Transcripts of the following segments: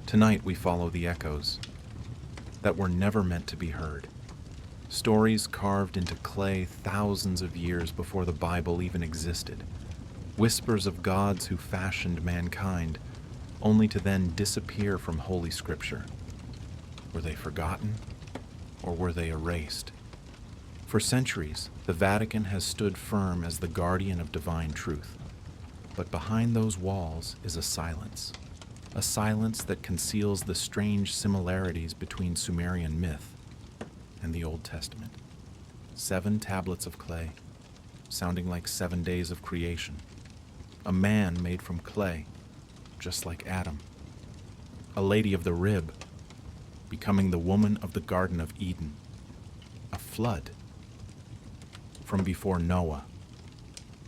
Tonight we follow the echoes that were never meant to be heard. Stories carved into clay thousands of years before the Bible even existed. Whispers of gods who fashioned mankind, only to then disappear from Holy Scripture. Were they forgotten, or were they erased? For centuries, the Vatican has stood firm as the guardian of divine truth. But behind those walls is a silence that conceals the strange similarities between Sumerian myth and the Old Testament. 7 tablets of clay, sounding like 7 days of creation. A man made from clay, just like Adam. A lady of the rib, becoming the woman of the Garden of Eden. A flood from before Noah.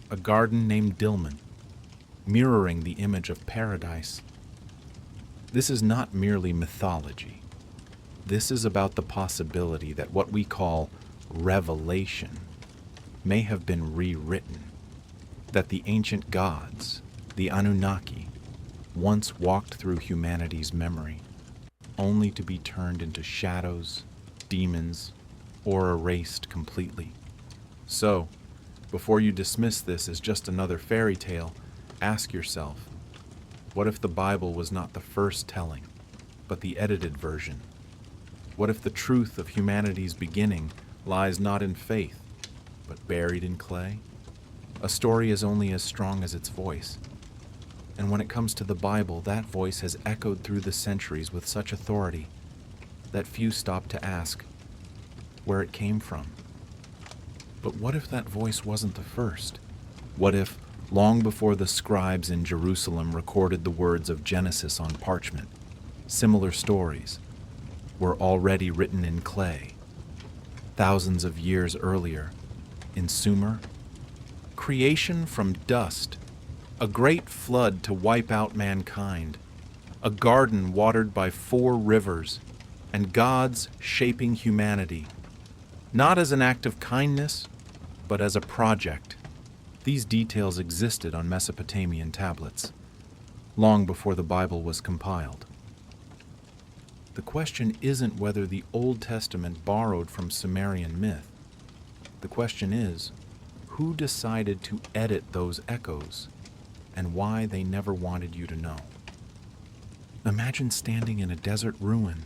A garden named Dilmun, mirroring the image of paradise. This is not merely mythology. This is about the possibility that what we call revelation may have been rewritten, that the ancient gods, the Anunnaki, once walked through humanity's memory, only to be turned into shadows, demons, or erased completely. So, before you dismiss this as just another fairy tale, ask yourself, what if the Bible was not the first telling, but the edited version? What if the truth of humanity's beginning lies not in faith, but buried in clay? A story is only as strong as its voice. And when it comes to the Bible, that voice has echoed through the centuries with such authority that few stop to ask where it came from. But what if that voice wasn't the first? What if, long before the scribes in Jerusalem recorded the words of Genesis on parchment, similar stories were already written in clay? Thousands of years earlier, in Sumer, creation from dust, a great flood to wipe out mankind, a garden watered by 4 rivers, and gods shaping humanity, not as an act of kindness, but as a project. These details existed on Mesopotamian tablets, long before the Bible was compiled. The question isn't whether the Old Testament borrowed from Sumerian myth. The question is, who decided to edit those echoes, and why they never wanted you to know? Imagine standing in a desert ruin.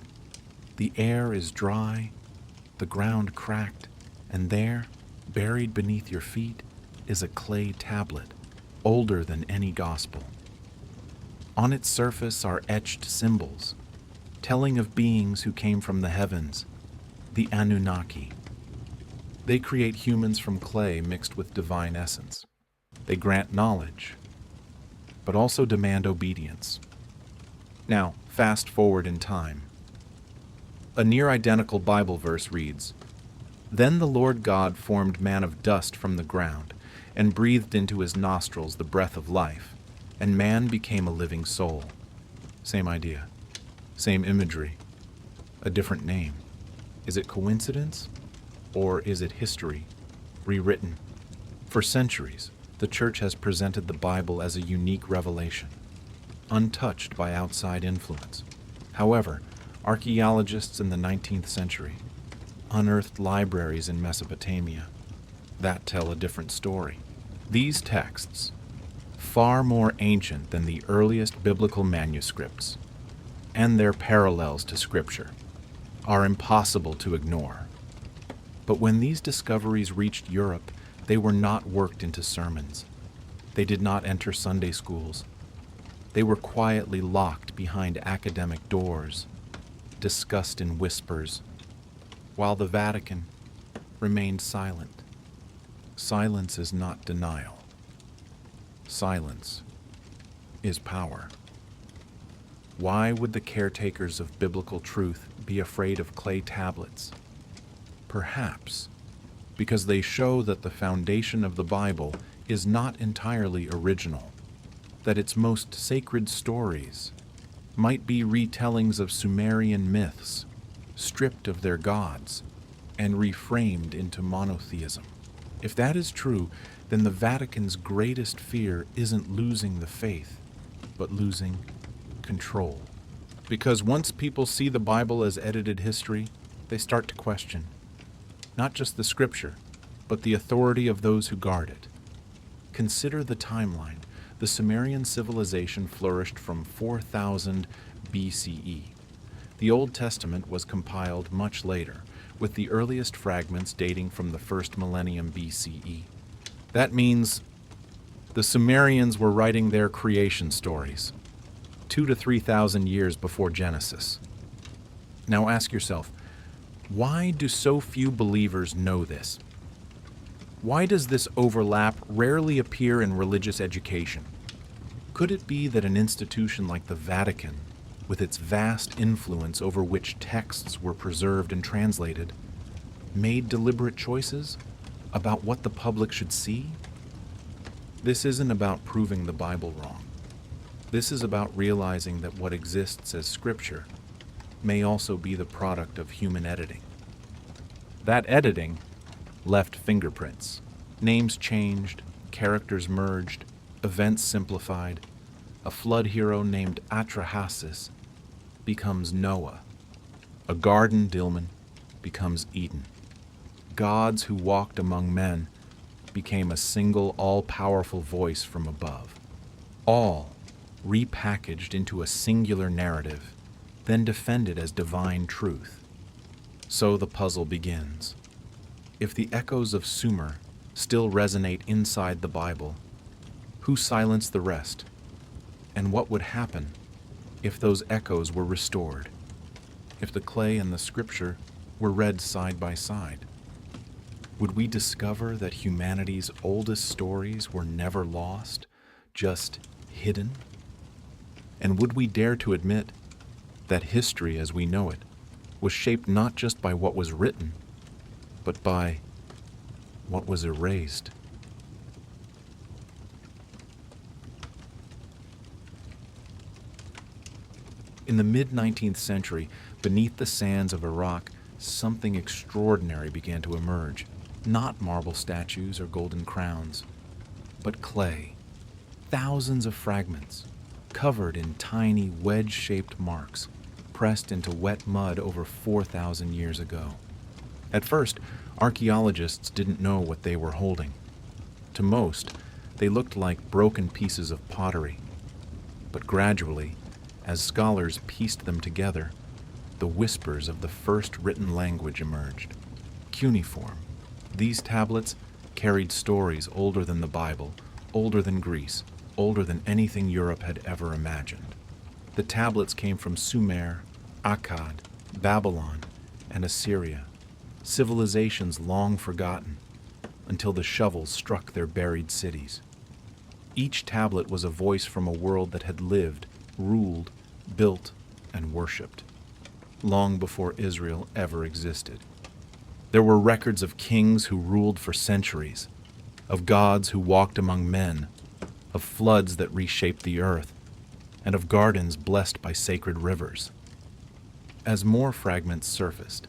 The air is dry, the ground cracked, and there, buried beneath your feet, is a clay tablet, older than any gospel. On its surface are etched symbols, telling of beings who came from the heavens, the Anunnaki. They create humans from clay mixed with divine essence. They grant knowledge, but also demand obedience. Now, fast forward in time. A near-identical Bible verse reads, "Then the Lord God formed man of dust from the ground, and breathed into his nostrils the breath of life, and man became a living soul." Same idea, same imagery, a different name. Is it coincidence, or is it history, rewritten? For centuries, the Church has presented the Bible as a unique revelation, untouched by outside influence. However, archaeologists in the 19th century unearthed libraries in Mesopotamia that tell a different story. These texts, far more ancient than the earliest biblical manuscripts, and their parallels to Scripture, are impossible to ignore. But when these discoveries reached Europe, they were not worked into sermons. They did not enter Sunday schools. They were quietly locked behind academic doors, discussed in whispers, while the Vatican remained silent. Silence is not denial. Silence is power. Why would the caretakers of biblical truth be afraid of clay tablets? Perhaps because they show that the foundation of the Bible is not entirely original, that its most sacred stories might be retellings of Sumerian myths, stripped of their gods, and reframed into monotheism. If that is true, then the Vatican's greatest fear isn't losing the faith, but losing control. Because once people see the Bible as edited history, they start to question not just the scripture, but the authority of those who guard it. Consider the timeline. The Sumerian civilization flourished from 4000 BCE. The Old Testament was compiled much later, with the earliest fragments dating from the first millennium BCE. That means the Sumerians were writing their creation stories 2,000 to 3,000 years before Genesis. Now ask yourself, why do so few believers know this? Why does this overlap rarely appear in religious education? Could it be that an institution like the Vatican, with its vast influence over which texts were preserved and translated, made deliberate choices about what the public should see? This isn't about proving the Bible wrong. This is about realizing that what exists as scripture may also be the product of human editing. That editing left fingerprints, names changed, characters merged, events simplified. A flood hero named Atrahasis becomes Noah. A garden Dilmun becomes Eden. Gods who walked among men became a single all-powerful voice from above. All repackaged into a singular narrative, then defended as divine truth. So the puzzle begins. If the echoes of Sumer still resonate inside the Bible, who silenced the rest? And what would happen if those echoes were restored? If the clay and the scripture were read side by side? Would we discover that humanity's oldest stories were never lost, just hidden? And would we dare to admit that history as we know it was shaped not just by what was written, but by what was erased? In the mid-19th century, beneath the sands of Iraq, something extraordinary began to emerge. Not marble statues or golden crowns, but clay. Thousands of fragments, covered in tiny wedge-shaped marks, pressed into wet mud over 4,000 years ago. At first, archaeologists didn't know what they were holding. To most, they looked like broken pieces of pottery. But gradually, as scholars pieced them together, the whispers of the first written language emerged. Cuneiform. These tablets carried stories older than the Bible, older than Greece, older than anything Europe had ever imagined. The tablets came from Sumer, Akkad, Babylon, and Assyria, civilizations long forgotten, until the shovels struck their buried cities. Each tablet was a voice from a world that had lived, ruled, built, and worshipped, long before Israel ever existed. There were records of kings who ruled for centuries, of gods who walked among men, of floods that reshaped the earth, and of gardens blessed by sacred rivers. As more fragments surfaced,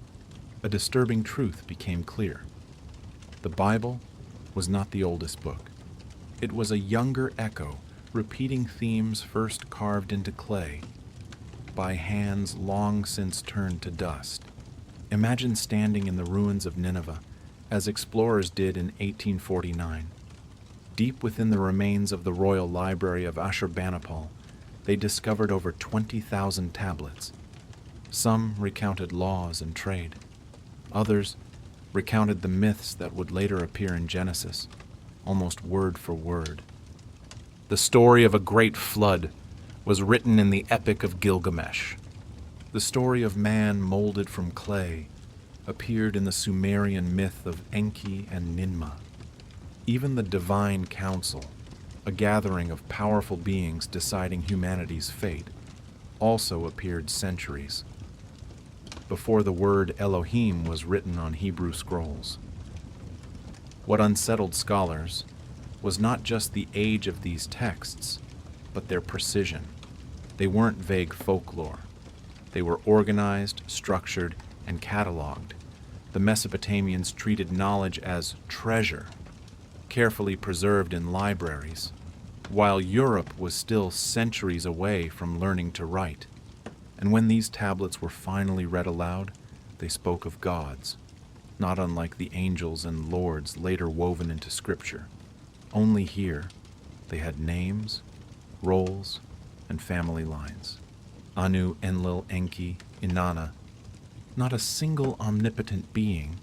a disturbing truth became clear. The Bible was not the oldest book. It was a younger echo, repeating themes first carved into clay by hands long since turned to dust. Imagine standing in the ruins of Nineveh, as explorers did in 1849. Deep within the remains of the Royal Library of Ashurbanipal, they discovered over 20,000 tablets. Some recounted laws and trade. Others recounted the myths that would later appear in Genesis, almost word for word. The story of a great flood was written in the Epic of Gilgamesh. The story of man molded from clay appeared in the Sumerian myth of Enki and Ninmah. Even the Divine Council, a gathering of powerful beings deciding humanity's fate, also appeared centuries before the word Elohim was written on Hebrew scrolls. What unsettled scholars was not just the age of these texts, but their precision. They weren't vague folklore. They were organized, structured, and cataloged. The Mesopotamians treated knowledge as treasure, carefully preserved in libraries, while Europe was still centuries away from learning to write. And when these tablets were finally read aloud, they spoke of gods, not unlike the angels and lords later woven into Scripture. Only here, they had names, roles, and family lines. Anu, Enlil, Enki, Inanna, not a single omnipotent being,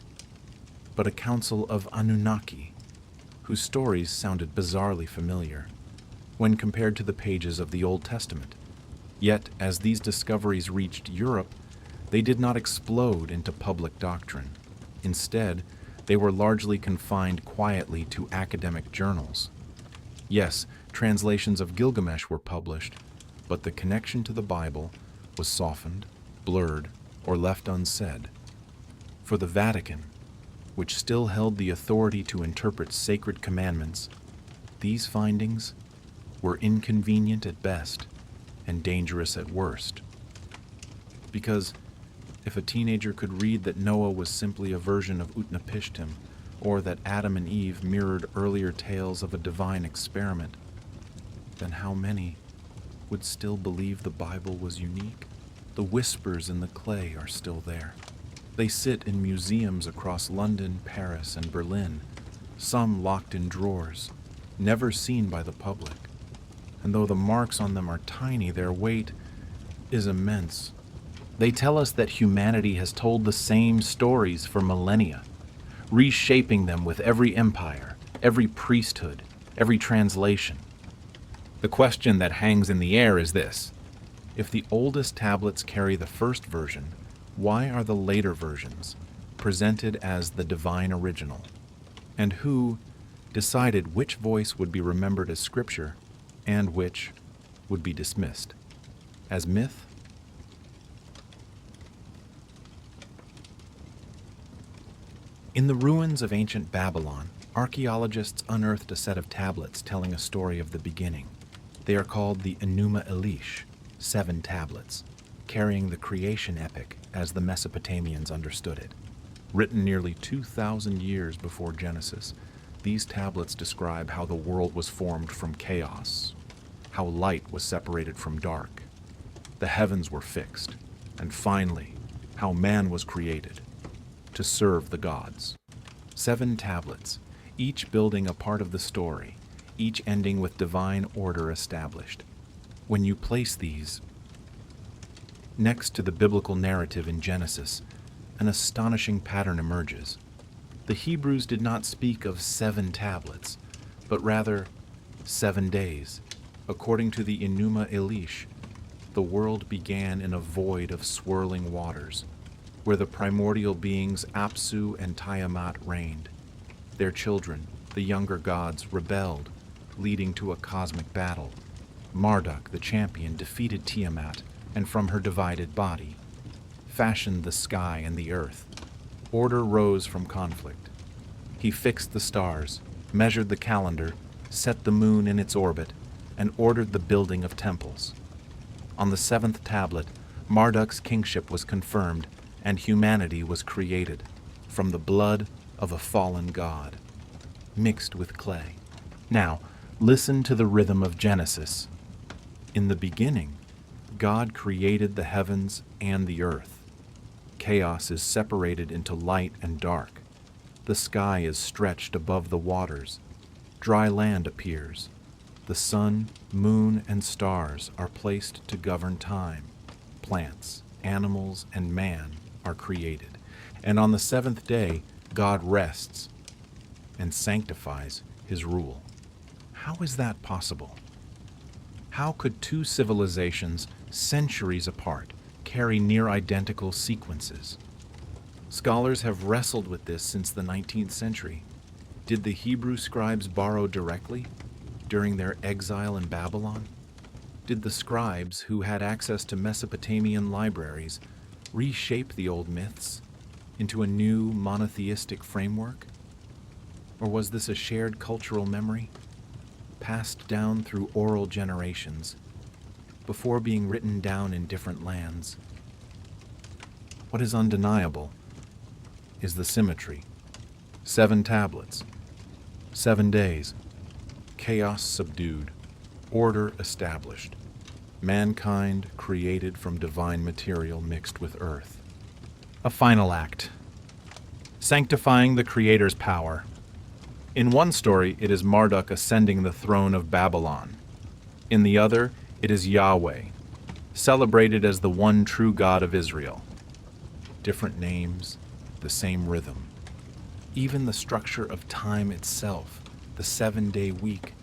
but a council of Anunnaki, whose stories sounded bizarrely familiar when compared to the pages of the Old Testament. Yet, as these discoveries reached Europe, they did not explode into public doctrine. Instead, they were largely confined quietly to academic journals. Yes, translations of Gilgamesh were published, but the connection to the Bible was softened, blurred, or left unsaid. For the Vatican, which still held the authority to interpret sacred commandments, these findings were inconvenient at best and dangerous at worst. Because if a teenager could read that Noah was simply a version of Utnapishtim, or that Adam and Eve mirrored earlier tales of a divine experiment, then how many would still believe the Bible was unique? The whispers in the clay are still there. They sit in museums across London, Paris, and Berlin, some locked in drawers, never seen by the public. And though the marks on them are tiny, their weight is immense. They tell us that humanity has told the same stories for millennia, reshaping them with every empire, every priesthood, every translation. The question that hangs in the air is this: if the oldest tablets carry the first version, why are the later versions presented as the divine original? And who decided which voice would be remembered as scripture and which would be dismissed as myth? In the ruins of ancient Babylon, archaeologists unearthed a set of tablets telling a story of the beginning. They are called the Enuma Elish, 7 tablets, carrying the creation epic as the Mesopotamians understood it. Written nearly 2,000 years before Genesis, these tablets describe how the world was formed from chaos, how light was separated from dark, the heavens were fixed, and finally, how man was created to serve the gods. 7 tablets, each building a part of the story, each ending with divine order established. When you place these next to the biblical narrative in Genesis, an astonishing pattern emerges. The Hebrews did not speak of 7 tablets, but rather 7 days. According to the Enuma Elish, the world began in a void of swirling waters, where the primordial beings Apsu and Tiamat reigned. Their children, the younger gods, rebelled, leading to a cosmic battle. Marduk, the champion, defeated Tiamat, and from her divided body, fashioned the sky and the earth. Order rose from conflict. He fixed the stars, measured the calendar, set the moon in its orbit, and ordered the building of temples. On the 7th tablet, Marduk's kingship was confirmed, and humanity was created from the blood of a fallen god, mixed with clay. Now, listen to the rhythm of Genesis. In the beginning, God created the heavens and the earth. Chaos is separated into light and dark. The sky is stretched above the waters. Dry land appears. The sun, moon, and stars are placed to govern time. Plants, animals, and man are created. And on the 7th day, God rests and sanctifies his rule. How is that possible? How could 2 civilizations, centuries apart, carry near identical sequences? Scholars have wrestled with this since the 19th century. Did the Hebrew scribes borrow directly during their exile in Babylon? Did the scribes, who had access to Mesopotamian libraries, reshape the old myths into a new monotheistic framework? Or was this a shared cultural memory, passed down through oral generations, before being written down in different lands? What is undeniable is the symmetry. 7 tablets, 7 days, chaos subdued, order established. mankind created from divine material mixed with earth. A final act, sanctifying the Creator's power. In one story, it is Marduk ascending the throne of Babylon. In the other, it is Yahweh, celebrated as the one true God of Israel. Different names, the same rhythm. Even the structure of time itself, the 7-day week,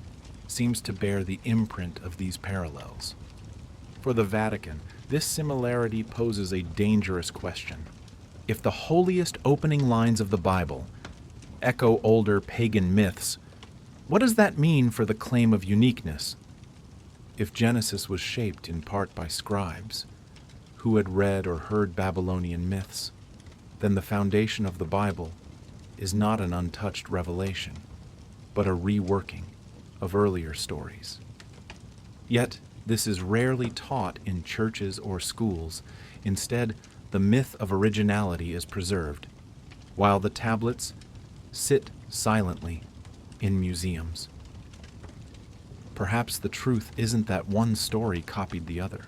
seems to bear the imprint of these parallels. For the Vatican, this similarity poses a dangerous question. If the holiest opening lines of the Bible echo older pagan myths, what does that mean for the claim of uniqueness? If Genesis was shaped in part by scribes who had read or heard Babylonian myths, then the foundation of the Bible is not an untouched revelation, but a reworking of earlier stories. Yet, this is rarely taught in churches or schools. Instead, the myth of originality is preserved, while the tablets sit silently in museums. Perhaps the truth isn't that one story copied the other,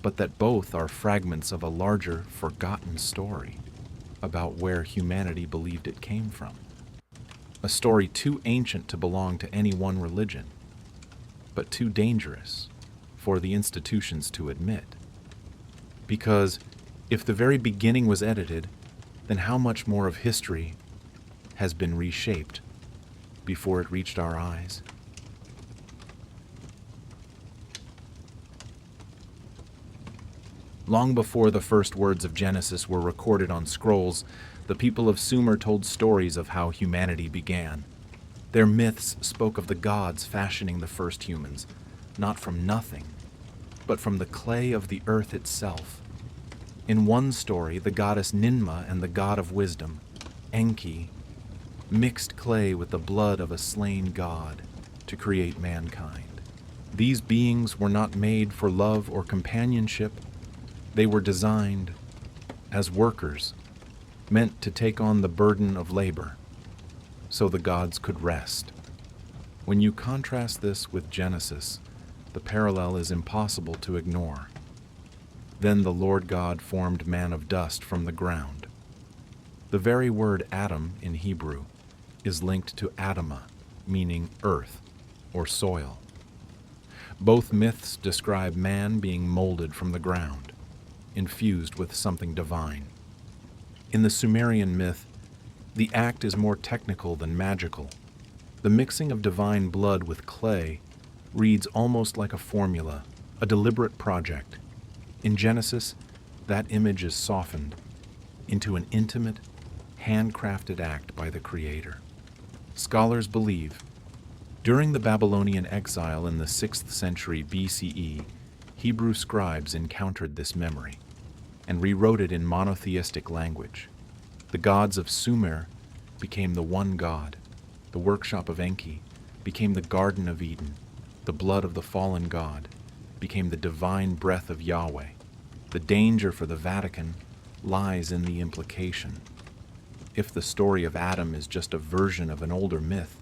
but that both are fragments of a larger, forgotten story about where humanity believed it came from. A story too ancient to belong to any one religion, but too dangerous for the institutions to admit. Because if the very beginning was edited, then how much more of history has been reshaped before it reached our eyes? Long before the first words of Genesis were recorded on scrolls, the people of Sumer told stories of how humanity began. Their myths spoke of the gods fashioning the first humans, not from nothing, but from the clay of the earth itself. In one story, the goddess Ninmah and the god of wisdom, Enki, mixed clay with the blood of a slain god to create mankind. These beings were not made for love or companionship. They were designed as workers, meant to take on the burden of labor, so the gods could rest. When you contrast this with Genesis, the parallel is impossible to ignore. Then the Lord God formed man of dust from the ground. The very word Adam in Hebrew is linked to Adamah, meaning earth or soil. Both myths describe man being molded from the ground, infused with something divine. In the Sumerian myth, the act is more technical than magical. The mixing of divine blood with clay reads almost like a formula, a deliberate project. In Genesis, that image is softened into an intimate, handcrafted act by the Creator. Scholars believe, during the Babylonian exile in the 6th century BCE, Hebrew scribes encountered this memory and rewrote it in monotheistic language. The gods of Sumer became the one God. The workshop of Enki became the Garden of Eden. The blood of the fallen god became the divine breath of Yahweh. The danger for the Vatican lies in the implication. If the story of Adam is just a version of an older myth,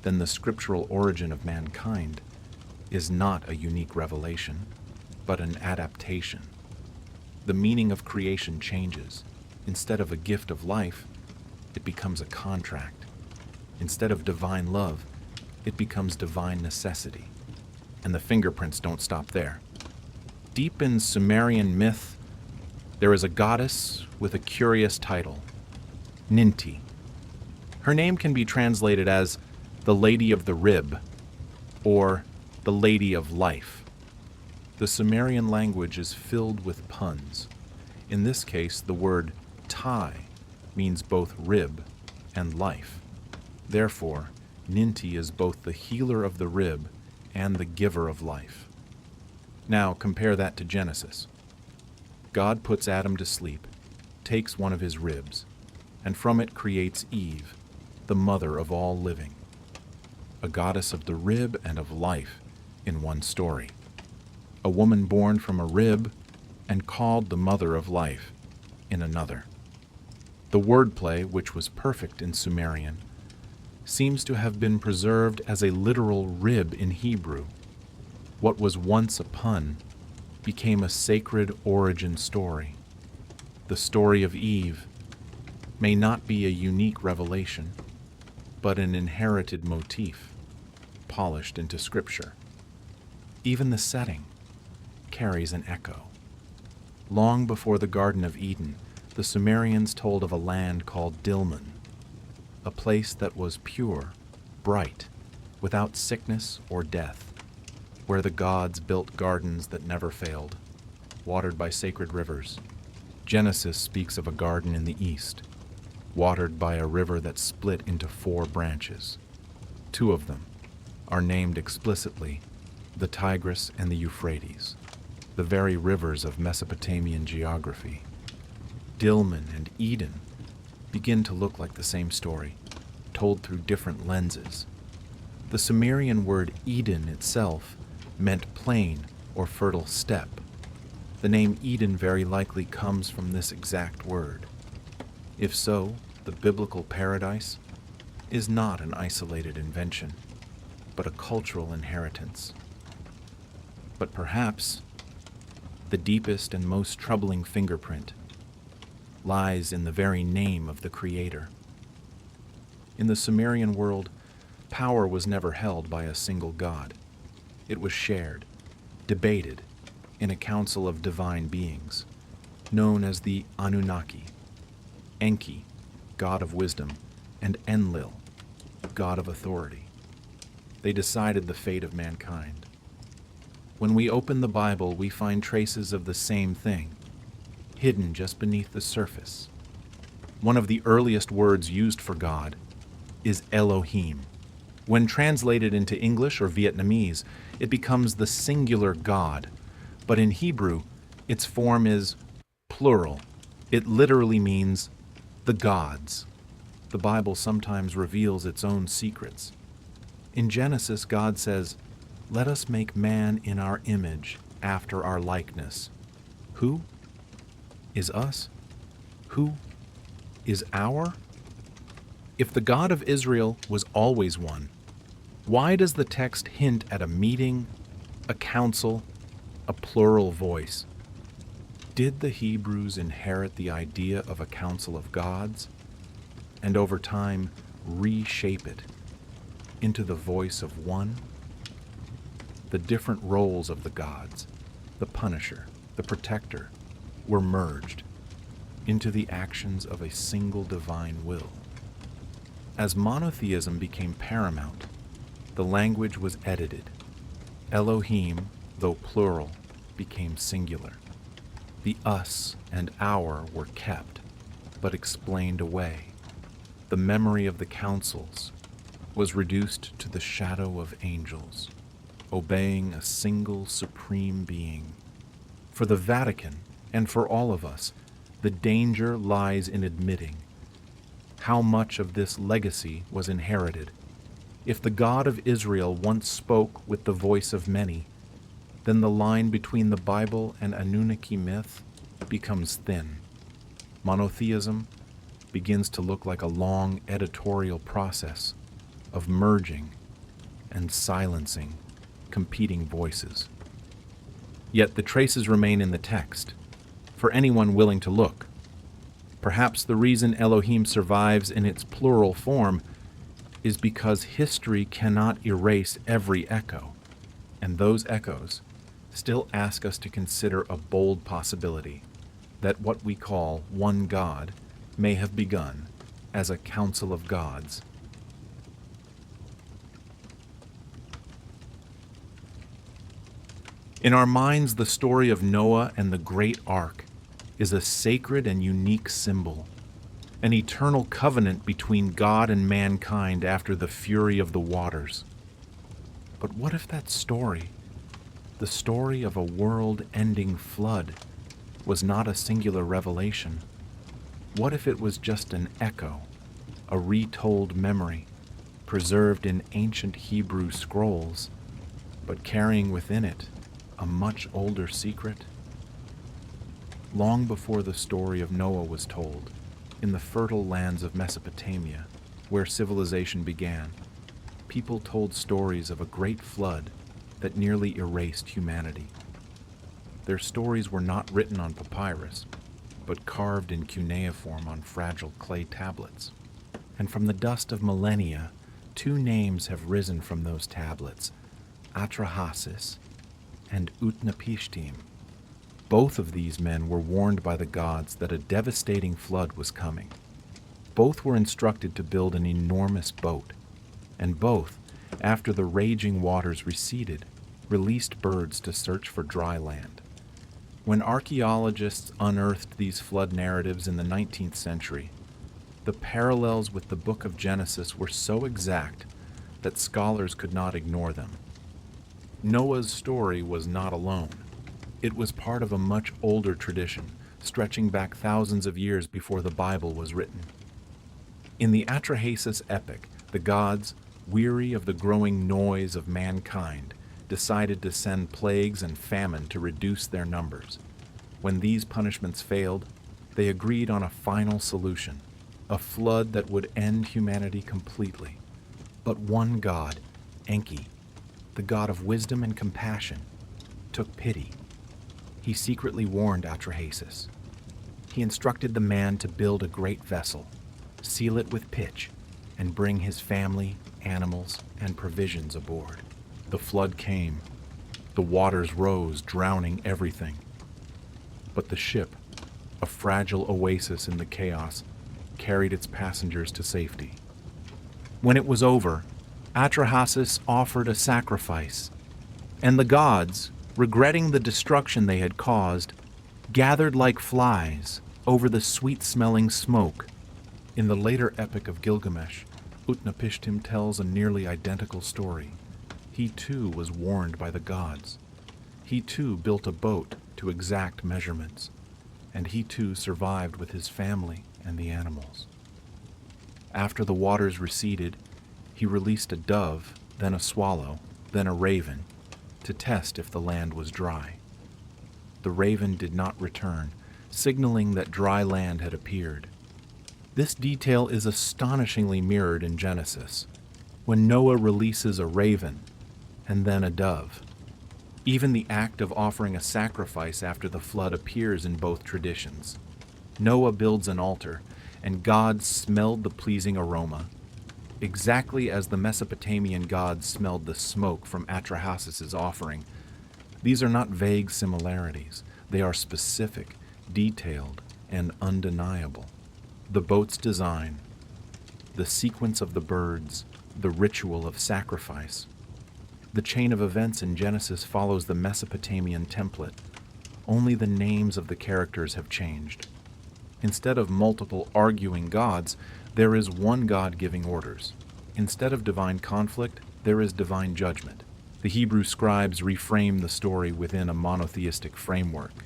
then the scriptural origin of mankind is not a unique revelation, but an adaptation. The meaning of creation changes. Instead of a gift of life, it becomes a contract. Instead of divine love, it becomes divine necessity. And the fingerprints don't stop there. Deep in Sumerian myth, there is a goddess with a curious title, Ninti. Her name can be translated as the Lady of the Rib or the Lady of Life. The Sumerian language is filled with puns. In this case, the word Tai means both rib and life. Therefore, Ninti is both the healer of the rib and the giver of life. Now compare that to Genesis. God puts Adam to sleep, takes one of his ribs, and from it creates Eve, the mother of all living. A goddess of the rib and of life in one story. A woman born from a rib and called the mother of life in another. The wordplay, which was perfect in Sumerian, seems to have been preserved as a literal rib in Hebrew. What was once a pun became a sacred origin story. The story of Eve may not be a unique revelation, but an inherited motif, polished into scripture. Even the setting carries an echo. Long before the Garden of Eden, the Sumerians told of a land called Dilmun, a place that was pure, bright, without sickness or death, where the gods built gardens that never failed, watered by sacred rivers. Genesis speaks of a garden in the east, watered by a river that split into 4 branches. 2 of them are named explicitly the Tigris and the Euphrates, the very rivers of Mesopotamian geography. Dilmun and Eden begin to look like the same story, told through different lenses. The Sumerian word Eden itself meant plain or fertile steppe. The name Eden very likely comes from this exact word. If so, the biblical paradise is not an isolated invention, but a cultural inheritance. But perhaps the deepest and most troubling fingerprint lies in the very name of the Creator. In the Sumerian world, power was never held by a single god. It was shared, debated, in a council of divine beings, known as the Anunnaki. Enki, god of wisdom, and Enlil, god of authority. They decided the fate of mankind. When we open the Bible, we find traces of the same thing, hidden just beneath the surface. One of the earliest words used for God is Elohim. When translated into English or Vietnamese, it becomes the singular God, but in Hebrew, its form is plural. It literally means the gods. The Bible sometimes reveals its own secrets. In Genesis, God says, "Let us make man in our image, after our likeness." Who is us? Who is our? If the God of Israel was always one, why does the text hint at a meeting, a council, a plural voice? Did the Hebrews inherit the idea of a council of gods, and over time reshape it into the voice of one? The different roles of the gods, the punisher, the protector, were merged into the actions of a single divine will. As monotheism became paramount, the language was edited. Elohim, though plural, became singular. The us and our were kept, but explained away. The memory of the councils was reduced to the shadow of angels, obeying a single supreme being. For the Vatican, and for all of us, the danger lies in admitting how much of this legacy was inherited. If the God of Israel once spoke with the voice of many, then the line between the Bible and Anunnaki myth becomes thin. Monotheism begins to look like a long editorial process of merging and silencing competing voices. Yet the traces remain in the text, for anyone willing to look. Perhaps the reason Elohim survives in its plural form is because history cannot erase every echo, and those echoes still ask us to consider a bold possibility that what we call one God may have begun as a council of gods. In our minds, the story of Noah and the Great Ark is a sacred and unique symbol, an eternal covenant between God and mankind after the fury of the waters. But what if that story, the story of a world-ending flood, was not a singular revelation? What if it was just an echo, a retold memory, preserved in ancient Hebrew scrolls, but carrying within it a much older secret? Long before the story of Noah was told, in the fertile lands of Mesopotamia, where civilization began, people told stories of a great flood that nearly erased humanity. Their stories were not written on papyrus, but carved in cuneiform on fragile clay tablets. And from the dust of millennia, two names have risen from those tablets, Atrahasis and Utnapishtim. Both of these men were warned by the gods that a devastating flood was coming. Both were instructed to build an enormous boat, and both, after the raging waters receded, released birds to search for dry land. When archaeologists unearthed these flood narratives in the 19th century, the parallels with the book of Genesis were so exact that scholars could not ignore them. Noah's story was not alone. It was part of a much older tradition, stretching back thousands of years before the Bible was written. In the Atrahasis epic, the gods, weary of the growing noise of mankind, decided to send plagues and famine to reduce their numbers. When these punishments failed, they agreed on a final solution, a flood that would end humanity completely. But one god, Enki, the god of wisdom and compassion, took pity. He secretly warned Atrahasis. He instructed the man to build a great vessel, seal it with pitch, and bring his family, animals, and provisions aboard. The flood came. The waters rose, drowning everything. But the ship, a fragile oasis in the chaos, carried its passengers to safety. When it was over, Atrahasis offered a sacrifice, and the gods, regretting the destruction they had caused, gathered like flies over the sweet-smelling smoke. In the later epic of Gilgamesh, Utnapishtim tells a nearly identical story. He too was warned by the gods. He too built a boat to exact measurements, and he too survived with his family and the animals. After the waters receded, he released a dove, then a swallow, then a raven, to test if the land was dry. The raven did not return, signaling that dry land had appeared. This detail is astonishingly mirrored in Genesis, when Noah releases a raven and then a dove. Even the act of offering a sacrifice after the flood appears in both traditions. Noah builds an altar, and God smelled the pleasing aroma, exactly as the Mesopotamian gods smelled the smoke from Atrahasis' offering. These are not vague similarities. They are specific, detailed, and undeniable. The boat's design, the sequence of the birds, the ritual of sacrifice. The chain of events in Genesis follows the Mesopotamian template. Only the names of the characters have changed. Instead of multiple arguing gods, there is one God giving orders. Instead of divine conflict, there is divine judgment. The Hebrew scribes reframe the story within a monotheistic framework,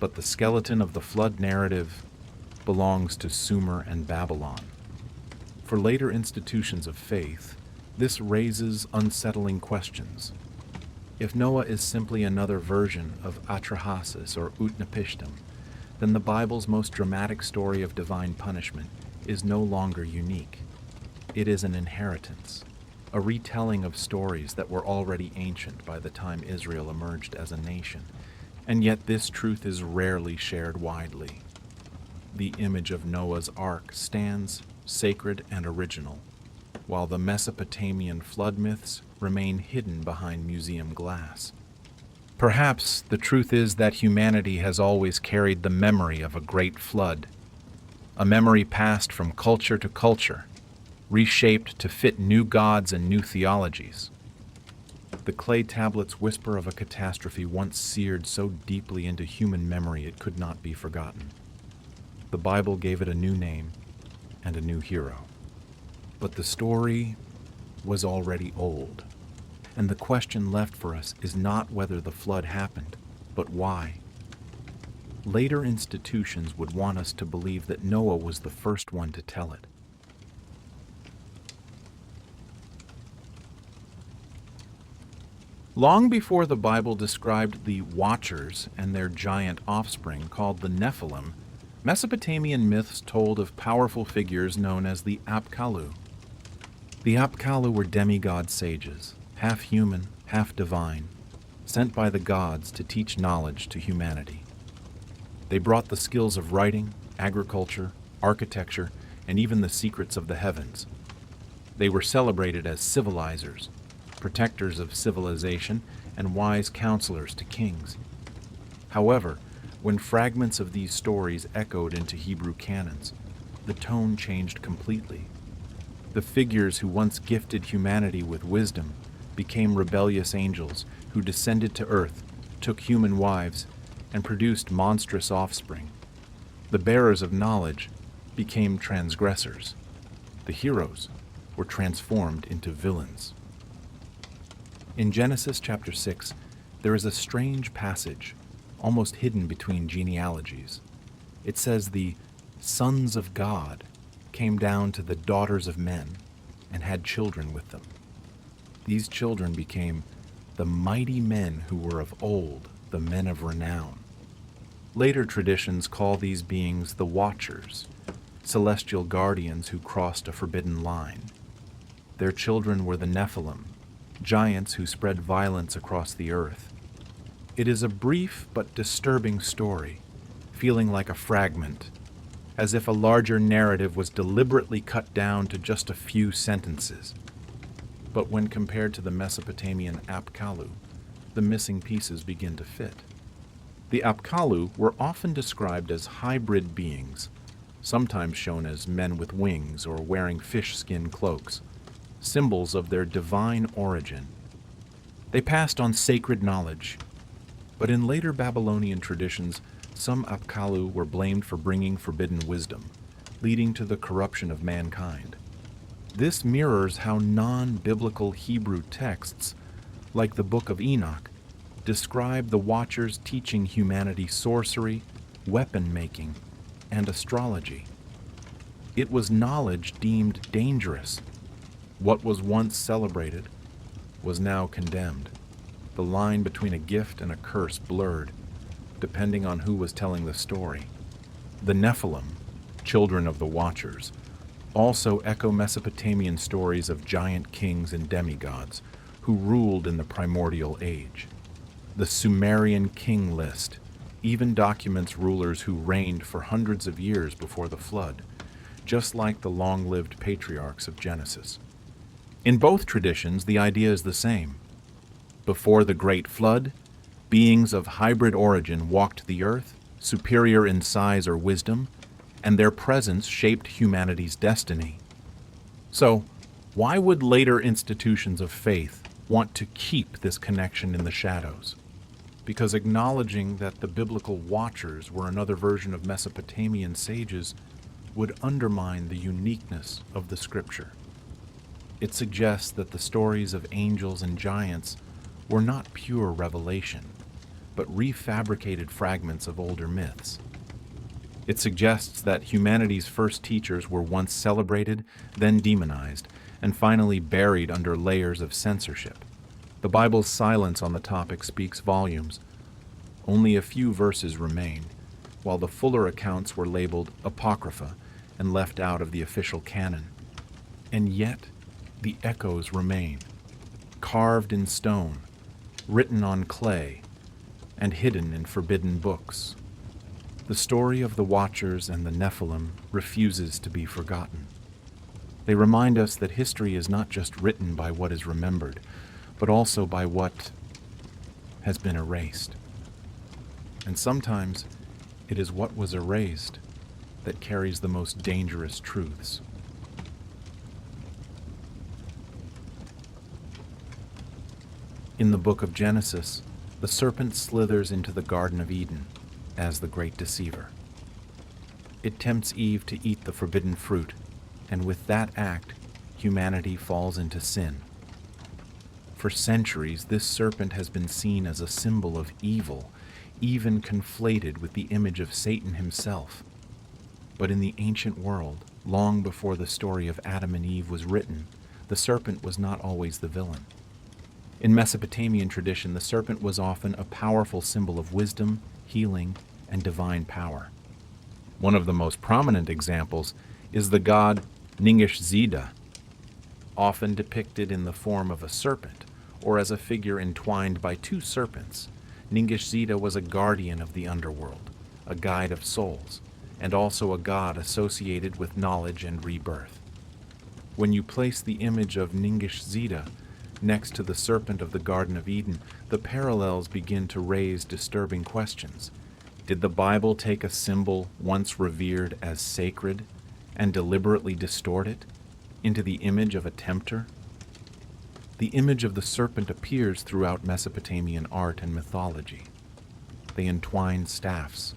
but the skeleton of the flood narrative belongs to Sumer and Babylon. For later institutions of faith, this raises unsettling questions. If Noah is simply another version of Atrahasis or Utnapishtim, then the Bible's most dramatic story of divine punishment is no longer unique. It is an inheritance, a retelling of stories that were already ancient by the time Israel emerged as a nation, and yet this truth is rarely shared widely. The image of Noah's Ark stands sacred and original, while the Mesopotamian flood myths remain hidden behind museum glass. Perhaps the truth is that humanity has always carried the memory of a great flood, a memory passed from culture to culture, reshaped to fit new gods and new theologies. The clay tablets whisper of a catastrophe once seared so deeply into human memory it could not be forgotten. The Bible gave it a new name and a new hero. But the story was already old, and the question left for us is not whether the flood happened, but why. Later institutions would want us to believe that Noah was the first one to tell it. Long before the Bible described the Watchers and their giant offspring called the Nephilim, Mesopotamian myths told of powerful figures known as the Apkallu. The Apkallu were demigod sages, half human, half divine, sent by the gods to teach knowledge to humanity. They brought the skills of writing, agriculture, architecture, and even the secrets of the heavens. They were celebrated as civilizers, protectors of civilization, and wise counselors to kings. However, when fragments of these stories echoed into Hebrew canons, the tone changed completely. The figures who once gifted humanity with wisdom became rebellious angels who descended to earth, took human wives, and produced monstrous offspring. The bearers of knowledge became transgressors. The heroes were transformed into villains. In Genesis chapter 6, there is a strange passage, almost hidden between genealogies. It says the sons of God came down to the daughters of men and had children with them. These children became the mighty men who were of old, the men of renown. Later traditions call these beings the Watchers, celestial guardians who crossed a forbidden line. Their children were the Nephilim, giants who spread violence across the earth. It is a brief but disturbing story, feeling like a fragment, as if a larger narrative was deliberately cut down to just a few sentences. But when compared to the Mesopotamian Apkallu, the missing pieces begin to fit. The Apkallu were often described as hybrid beings, sometimes shown as men with wings or wearing fish skin cloaks, symbols of their divine origin. They passed on sacred knowledge, but in later Babylonian traditions, some Apkallu were blamed for bringing forbidden wisdom, leading to the corruption of mankind. This mirrors how non-biblical Hebrew texts, like the Book of Enoch, describe the Watchers teaching humanity sorcery, weapon-making, and astrology. It was knowledge deemed dangerous. What was once celebrated was now condemned. The line between a gift and a curse blurred, depending on who was telling the story. The Nephilim, children of the Watchers, also echo Mesopotamian stories of giant kings and demigods who ruled in the primordial age. The Sumerian king list even documents rulers who reigned for hundreds of years before the flood, just like the long-lived patriarchs of Genesis. In both traditions, the idea is the same. Before the Great Flood, beings of hybrid origin walked the earth, superior in size or wisdom, and their presence shaped humanity's destiny. So, why would later institutions of faith want to keep this connection in the shadows? Because acknowledging that the biblical Watchers were another version of Mesopotamian sages would undermine the uniqueness of the scripture. It suggests that the stories of angels and giants were not pure revelation, but refabricated fragments of older myths. It suggests that humanity's first teachers were once celebrated, then demonized, and finally buried under layers of censorship. The Bible's silence on the topic speaks volumes. Only a few verses remain, while the fuller accounts were labeled Apocrypha and left out of the official canon. And yet, the echoes remain, carved in stone, written on clay, and hidden in forbidden books. The story of the Watchers and the Nephilim refuses to be forgotten. They remind us that history is not just written by what is remembered, but also by what has been erased. And sometimes it is what was erased that carries the most dangerous truths. In the book of Genesis, the serpent slithers into the Garden of Eden as the great deceiver. It tempts Eve to eat the forbidden fruit, and with that act, humanity falls into sin. For centuries, this serpent has been seen as a symbol of evil, even conflated with the image of Satan himself. But in the ancient world, long before the story of Adam and Eve was written, the serpent was not always the villain. In Mesopotamian tradition, the serpent was often a powerful symbol of wisdom, healing, and divine power. One of the most prominent examples is the god Ningish Zida, often depicted in the form of a serpent or as a figure entwined by two serpents, Ningishzida was a guardian of the underworld, a guide of souls, and also a god associated with knowledge and rebirth. When you place the image of Ningishzida next to the serpent of the Garden of Eden, the parallels begin to raise disturbing questions. Did the Bible take a symbol once revered as sacred and deliberately distort it into the image of a tempter? The image of the serpent appears throughout Mesopotamian art and mythology. They entwine staffs,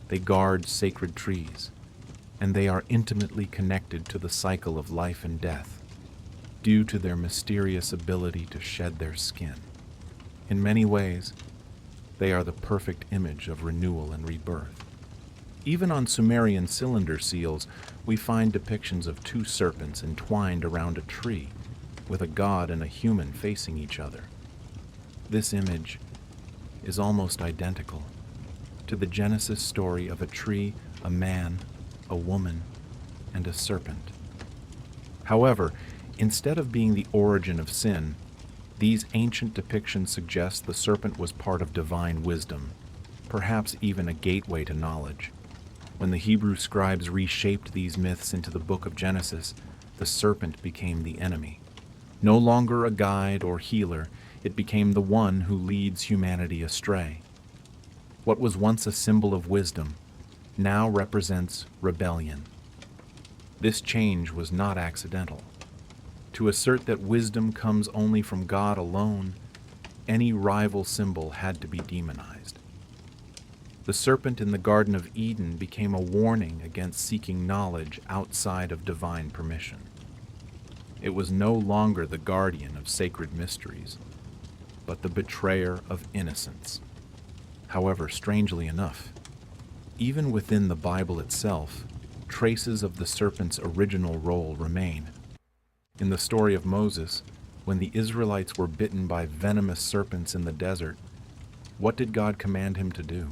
they guard sacred trees, and they are intimately connected to the cycle of life and death due to their mysterious ability to shed their skin. In many ways, they are the perfect image of renewal and rebirth. Even on Sumerian cylinder seals, we find depictions of two serpents entwined around a tree, with a god and a human facing each other. This image is almost identical to the Genesis story of a tree, a man, a woman, and a serpent. However, instead of being the origin of sin, these ancient depictions suggest the serpent was part of divine wisdom, perhaps even a gateway to knowledge. When the Hebrew scribes reshaped these myths into the book of Genesis, the serpent became the enemy. No longer a guide or healer, it became the one who leads humanity astray. What was once a symbol of wisdom now represents rebellion. This change was not accidental. To assert that wisdom comes only from God alone, any rival symbol had to be demonized. The serpent in the Garden of Eden became a warning against seeking knowledge outside of divine permission. It was no longer the guardian of sacred mysteries, but the betrayer of innocence. However, strangely enough, even within the Bible itself, traces of the serpent's original role remain. In the story of Moses, when the Israelites were bitten by venomous serpents in the desert, what did God command him to do?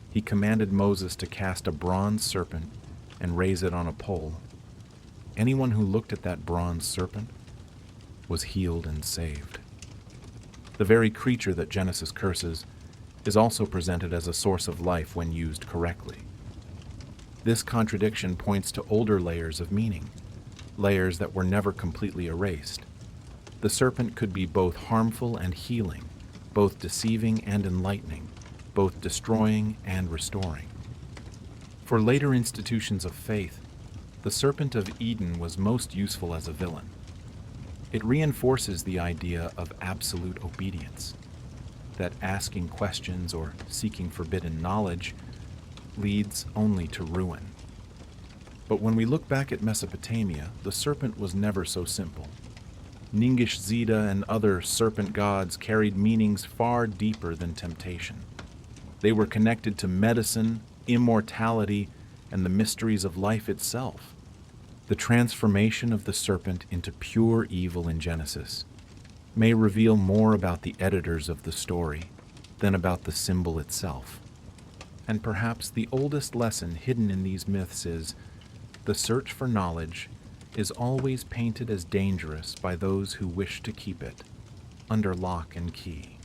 He commanded Moses to cast a bronze serpent and raise it on a pole. Anyone who looked at that bronze serpent was healed and saved. The very creature that Genesis curses is also presented as a source of life when used correctly. This contradiction points to older layers of meaning, layers that were never completely erased. The serpent could be both harmful and healing, both deceiving and enlightening, both destroying and restoring. For later institutions of faith, the serpent of Eden was most useful as a villain. It reinforces the idea of absolute obedience, that asking questions or seeking forbidden knowledge leads only to ruin. But when we look back at Mesopotamia, the serpent was never so simple. Ningishzida and other serpent gods carried meanings far deeper than temptation. They were connected to medicine, immortality, and the mysteries of life itself. The transformation of the serpent into pure evil in Genesis may reveal more about the editors of the story than about the symbol itself. And perhaps the oldest lesson hidden in these myths is the search for knowledge is always painted as dangerous by those who wish to keep it under lock and key.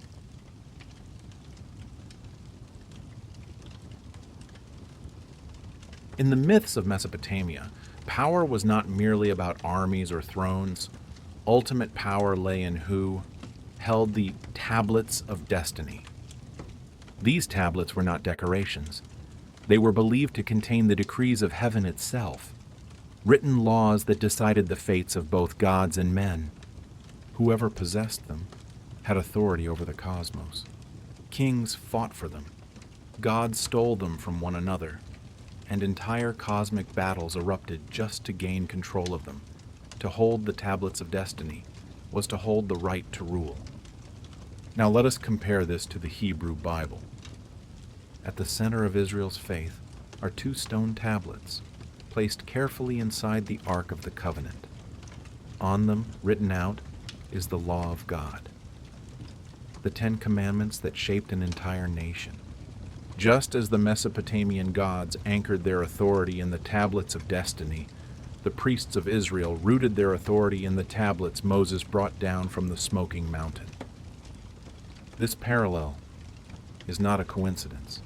In the myths of Mesopotamia, power was not merely about armies or thrones. Ultimate power lay in who held the tablets of destiny. These tablets were not decorations. They were believed to contain the decrees of heaven itself, written laws that decided the fates of both gods and men. Whoever possessed them had authority over the cosmos. Kings fought for them. Gods stole them from one another, and entire cosmic battles erupted just to gain control of them. To hold the tablets of destiny was to hold the right to rule. Now let us compare this to the Hebrew Bible. At the center of Israel's faith are two stone tablets, placed carefully inside the Ark of the Covenant. On them, written out, is the law of God, the 10 Commandments that shaped an entire nation. Just as the Mesopotamian gods anchored their authority in the tablets of destiny, The priests of Israel rooted their authority in the tablets Moses brought down from the smoking mountain. This parallel is not a coincidence.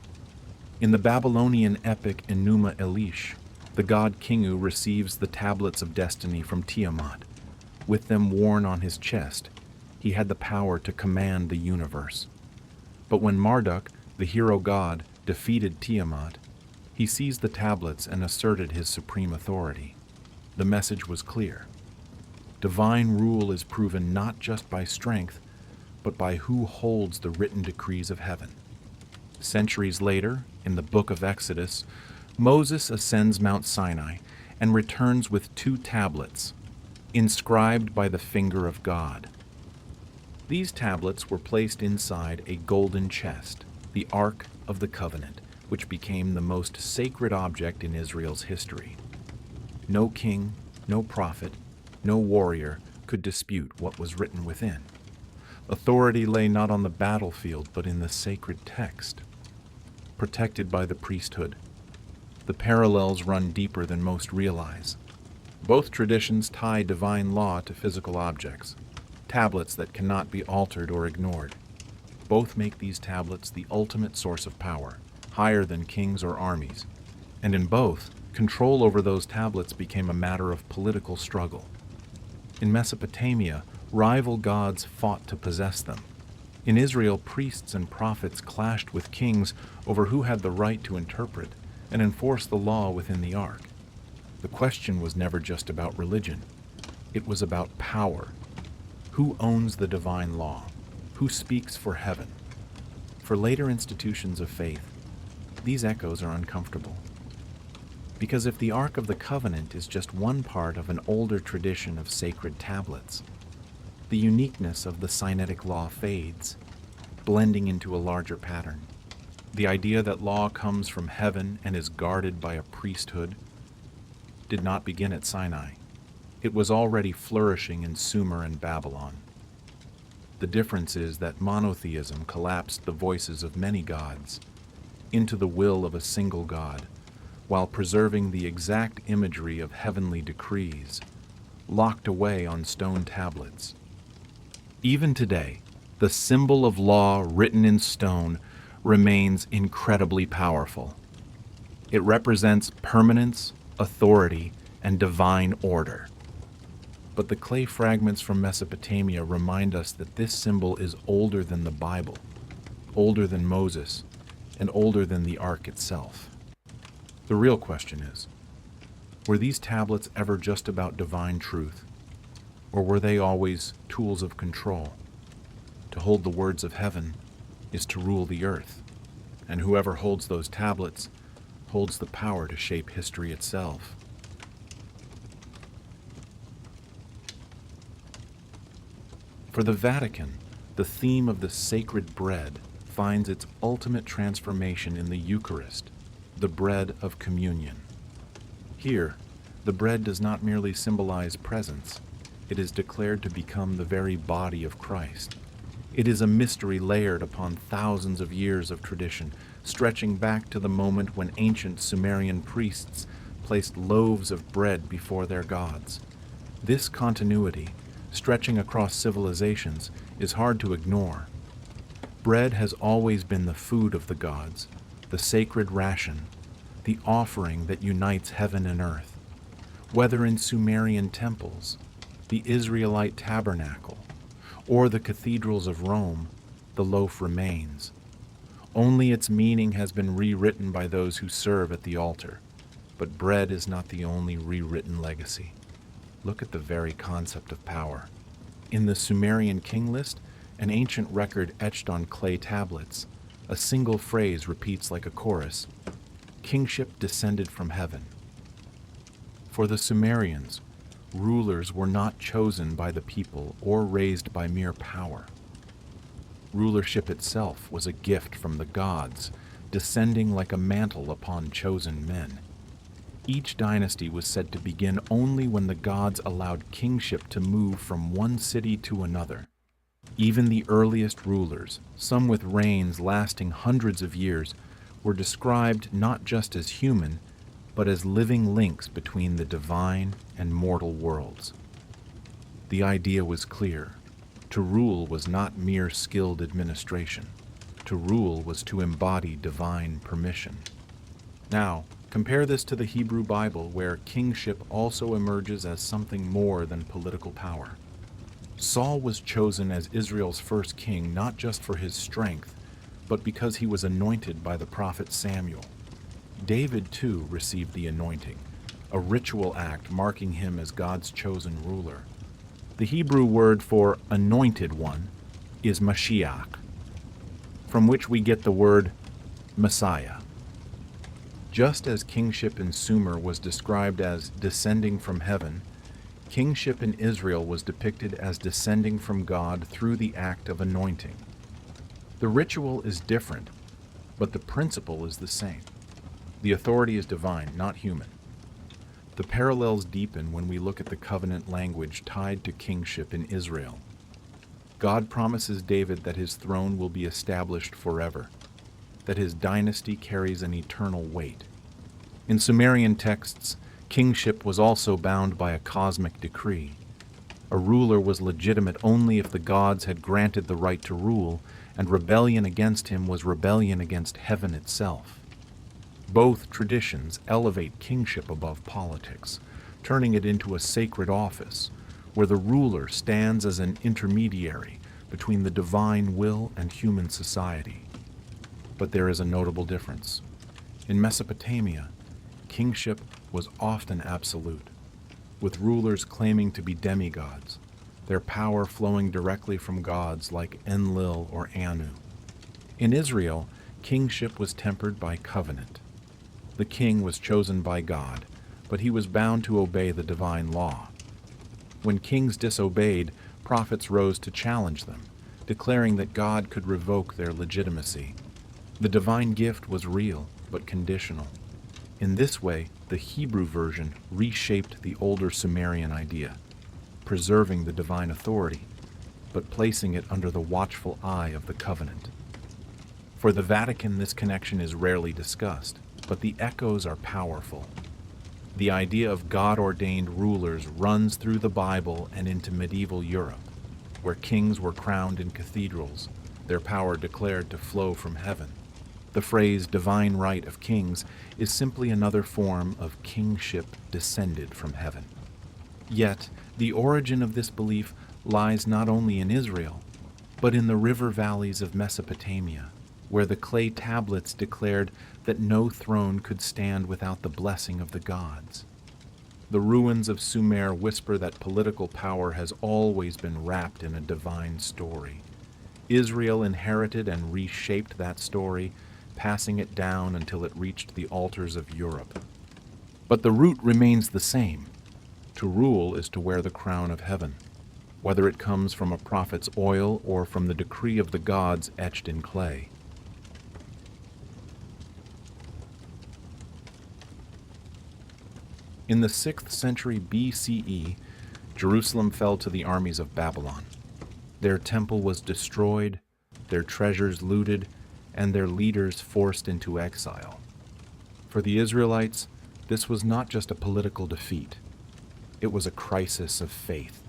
In the Babylonian epic Enuma Elish, the god Kingu receives the tablets of destiny from Tiamat. With them worn on his chest, he had the power to command the universe. But when Marduk, the hero god, defeated Tiamat, he seized the tablets and asserted his supreme authority. The message was clear. Divine rule is proven not just by strength, but by who holds the written decrees of heaven. Centuries later, in the book of Exodus, Moses ascends Mount Sinai and returns with 2 tablets, inscribed by the finger of God. These tablets were placed inside a golden chest, the Ark of the Covenant, which became the most sacred object in Israel's history. No king, no prophet, no warrior could dispute what was written within. Authority lay not on the battlefield, but in the sacred text. Protected by the priesthood, the parallels run deeper than most realize. Both traditions tie divine law to physical objects, tablets that cannot be altered or ignored. Both make these tablets the ultimate source of power, higher than kings or armies. And in both, control over those tablets became a matter of political struggle. In Mesopotamia, rival gods fought to possess them. In Israel, priests and prophets clashed with kings over who had the right to interpret and enforce the law within the ark. The question was never just about religion. It was about power. Who owns the divine law? Who speaks for heaven? For later institutions of faith, these echoes are uncomfortable. Because if the Ark of the Covenant is just one part of an older tradition of sacred tablets, the uniqueness of the Sinaitic law fades, blending into a larger pattern. The idea that law comes from heaven and is guarded by a priesthood did not begin at Sinai. It was already flourishing in Sumer and Babylon. The difference is that monotheism collapsed the voices of many gods into the will of a single God, while preserving the exact imagery of heavenly decrees, locked away on stone tablets. Even today, the symbol of law written in stone remains incredibly powerful. It represents permanence, authority, and divine order. But the clay fragments from Mesopotamia remind us that this symbol is older than the Bible, older than Moses, and older than the Ark itself. The real question is, were these tablets ever just about divine truth, or were they always tools of control? To hold the words of heaven is to rule the earth, and whoever holds those tablets holds the power to shape history itself. For the Vatican, the theme of the sacred bread finds its ultimate transformation in the Eucharist, the bread of communion. Here, the bread does not merely symbolize presence, it is declared to become the very body of Christ. It is a mystery layered upon thousands of years of tradition, stretching back to the moment when ancient Sumerian priests placed loaves of bread before their gods. This continuity, stretching across civilizations, is hard to ignore. Bread has always been the food of the gods, the sacred ration, the offering that unites heaven and earth. Whether in Sumerian temples, the Israelite tabernacle, or the cathedrals of Rome, the loaf remains. Only its meaning has been rewritten by those who serve at the altar. But bread is not the only rewritten legacy. Look at the very concept of power. In the Sumerian king list, an ancient record etched on clay tablets, a single phrase repeats like a chorus: kingship descended from heaven. For the Sumerians, rulers were not chosen by the people or raised by mere power. Rulership itself was a gift from the gods, descending like a mantle upon chosen men. Each dynasty was said to begin only when the gods allowed kingship to move from one city to another. Even the earliest rulers, some with reigns lasting hundreds of years, were described not just as human, but as living links between the divine and mortal worlds. The idea was clear. To rule was not mere skilled administration. To rule was to embody divine permission. Now, compare this to the Hebrew Bible, where kingship also emerges as something more than political power. Saul was chosen as Israel's first king not just for his strength, but because he was anointed by the prophet Samuel. David, too, received the anointing, a ritual act marking him as God's chosen ruler. The Hebrew word for anointed one is Mashiach, from which we get the word Messiah. Just as kingship in Sumer was described as descending from heaven, kingship in Israel was depicted as descending from God through the act of anointing. The ritual is different, but the principle is the same. The authority is divine, not human. The parallels deepen when we look at the covenant language tied to kingship in Israel. God promises David that his throne will be established forever, that his dynasty carries an eternal weight. In Sumerian texts, kingship was also bound by a cosmic decree. A ruler was legitimate only if the gods had granted the right to rule, and rebellion against him was rebellion against heaven itself. Both traditions elevate kingship above politics, turning it into a sacred office, where the ruler stands as an intermediary between the divine will and human society. But there is a notable difference. In Mesopotamia, kingship was often absolute, with rulers claiming to be demigods, their power flowing directly from gods like Enlil or Anu. In Israel, kingship was tempered by covenant. The king was chosen by God, but he was bound to obey the divine law. When kings disobeyed, prophets rose to challenge them, declaring that God could revoke their legitimacy. The divine gift was real, but conditional. In this way, the Hebrew version reshaped the older Sumerian idea, preserving the divine authority, but placing it under the watchful eye of the covenant. For the Vatican, this connection is rarely discussed, but the echoes are powerful. The idea of God-ordained rulers runs through the Bible and into medieval Europe, where kings were crowned in cathedrals, their power declared to flow from heaven. The phrase divine right of kings is simply another form of kingship descended from heaven. Yet, the origin of this belief lies not only in Israel, but in the river valleys of Mesopotamia, where the clay tablets declared that no throne could stand without the blessing of the gods. The ruins of Sumer whisper that political power has always been wrapped in a divine story. Israel inherited and reshaped that story, passing it down until it reached the altars of Europe. But the root remains the same. To rule is to wear the crown of heaven, whether it comes from a prophet's oil or from the decree of the gods etched in clay. In the 6th century BCE, Jerusalem fell to the armies of Babylon. Their temple was destroyed, their treasures looted, and their leaders forced into exile. For the Israelites, this was not just a political defeat. It was a crisis of faith.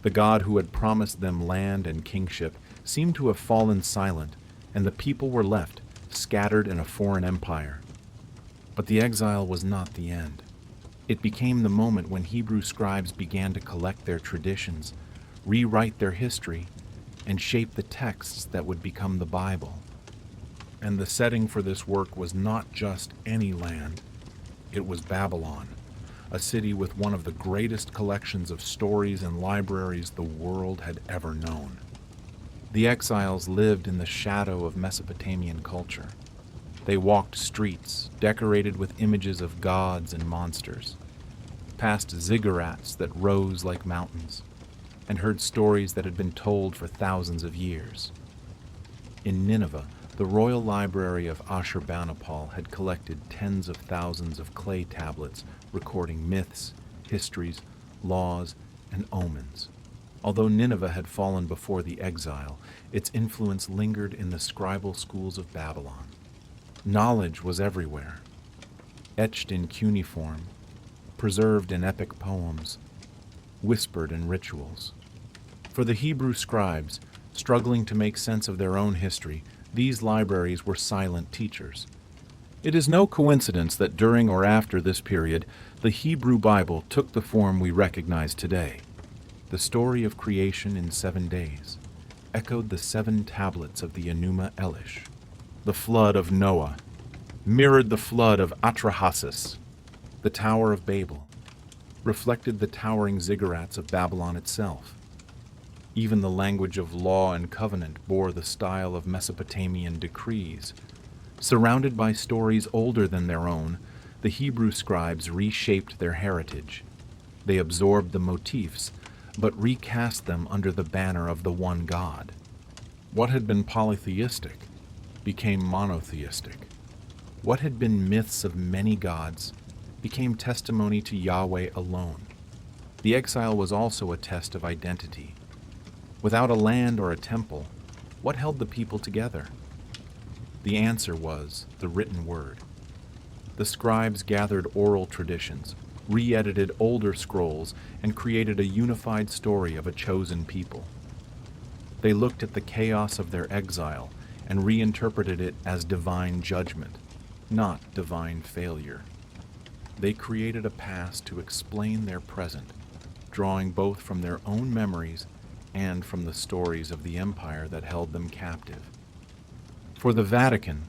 The God who had promised them land and kingship seemed to have fallen silent, and the people were left, scattered in a foreign empire. But the exile was not the end. It became the moment when Hebrew scribes began to collect their traditions, rewrite their history, and shape the texts that would become the Bible. And the setting for this work was not just any land. It was Babylon, a city with one of the greatest collections of stories and libraries the world had ever known. The exiles lived in the shadow of Mesopotamian culture. They walked streets decorated with images of gods and monsters, past ziggurats that rose like mountains, and heard stories that had been told for thousands of years. In Nineveh, the royal library of Ashurbanipal had collected tens of thousands of clay tablets recording myths, histories, laws, and omens. Although Nineveh had fallen before the exile, its influence lingered in the scribal schools of Babylon. Knowledge was everywhere. etched in cuneiform, preserved in epic poems, whispered in rituals. For the Hebrew scribes, struggling to make sense of their own history, these libraries were silent teachers. It is no coincidence that during or after this period, the Hebrew Bible took the form we recognize today. The story of creation in 7 days echoed the 7 tablets of the Enuma Elish. The flood of Noah mirrored the flood of Atrahasis. The Tower of Babel reflected the towering ziggurats of Babylon itself. Even the language of law and covenant bore the style of Mesopotamian decrees. Surrounded by stories older than their own, the Hebrew scribes reshaped their heritage. They absorbed the motifs, but recast them under the banner of the one God. What had been polytheistic became monotheistic. What had been myths of many gods became testimony to Yahweh alone. The exile was also a test of identity. Without a land or a temple, what held the people together? The answer was the written word. The scribes gathered oral traditions, re-edited older scrolls, and created a unified story of a chosen people. They looked at the chaos of their exile and reinterpreted it as divine judgment, not divine failure. They created a past to explain their present, drawing both from their own memories and from the stories of the empire that held them captive. For the Vatican,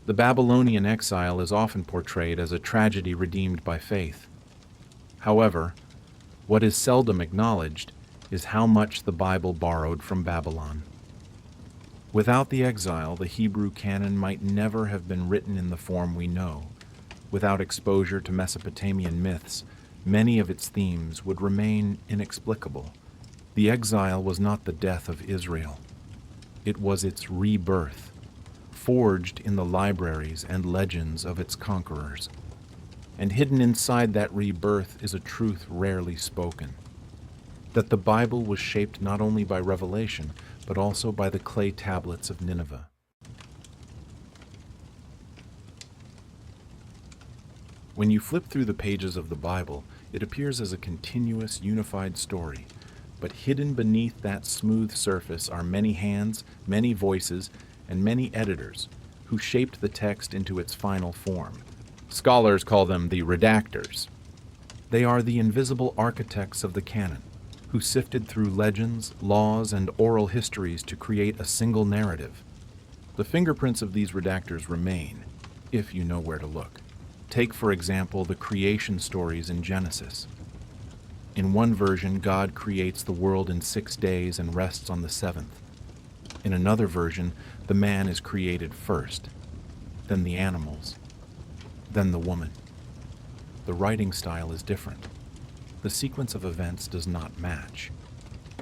the Babylonian exile is often portrayed as a tragedy redeemed by faith. However, what is seldom acknowledged is how much the Bible borrowed from Babylon. Without the exile, the Hebrew canon might never have been written in the form we know. Without exposure to Mesopotamian myths, many of its themes would remain inexplicable. The exile was not the death of Israel. It was its rebirth, forged in the libraries and legends of its conquerors. And hidden inside that rebirth is a truth rarely spoken: that the Bible was shaped not only by revelation, but also by the clay tablets of Nineveh. When you flip through the pages of the Bible, it appears as a continuous, unified story. But hidden beneath that smooth surface are many hands, many voices, and many editors who shaped the text into its final form. Scholars call them the redactors. They are the invisible architects of the canon, who sifted through legends, laws, and oral histories to create a single narrative. The fingerprints of these redactors remain, if you know where to look. Take, for example, the creation stories in Genesis. In one version, God creates the world in 6 days and rests on the 7th. In another version, the man is created first, then the animals, then the woman. The writing style is different. The sequence of events does not match.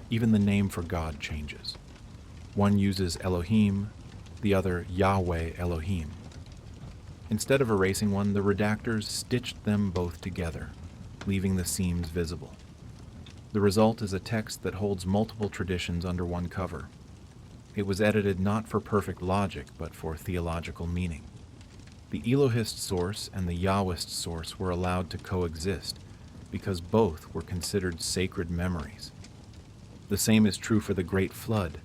Even the name for God changes. One uses Elohim, the other Yahweh Elohim. Instead of erasing one, the redactors stitched them both together, leaving the seams visible. The result is a text that holds multiple traditions under one cover. It was edited not for perfect logic, but for theological meaning. The Elohist source and the Yahwist source were allowed to coexist because both were considered sacred memories. The same is true for the Great Flood.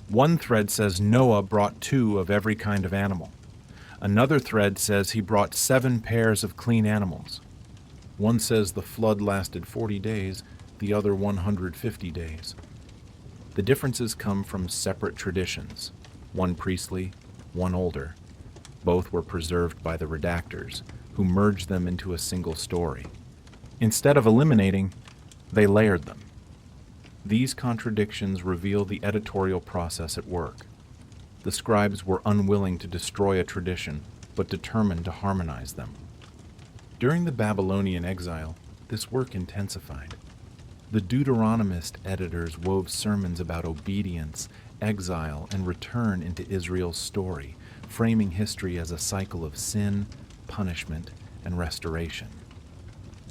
One thread says Noah brought 2 of every kind of animal. Another thread says he brought 7 pairs of clean animals. One says the flood lasted 40 days, the other 150 days. The differences come from separate traditions, one priestly, one older. Both were preserved by the redactors, who merged them into a single story. Instead of eliminating, they layered them. These contradictions reveal the editorial process at work. The scribes were unwilling to destroy a tradition, but determined to harmonize them. During the Babylonian exile, this work intensified. The Deuteronomist editors wove sermons about obedience, exile, and return into Israel's story, framing history as a cycle of sin, punishment, and restoration.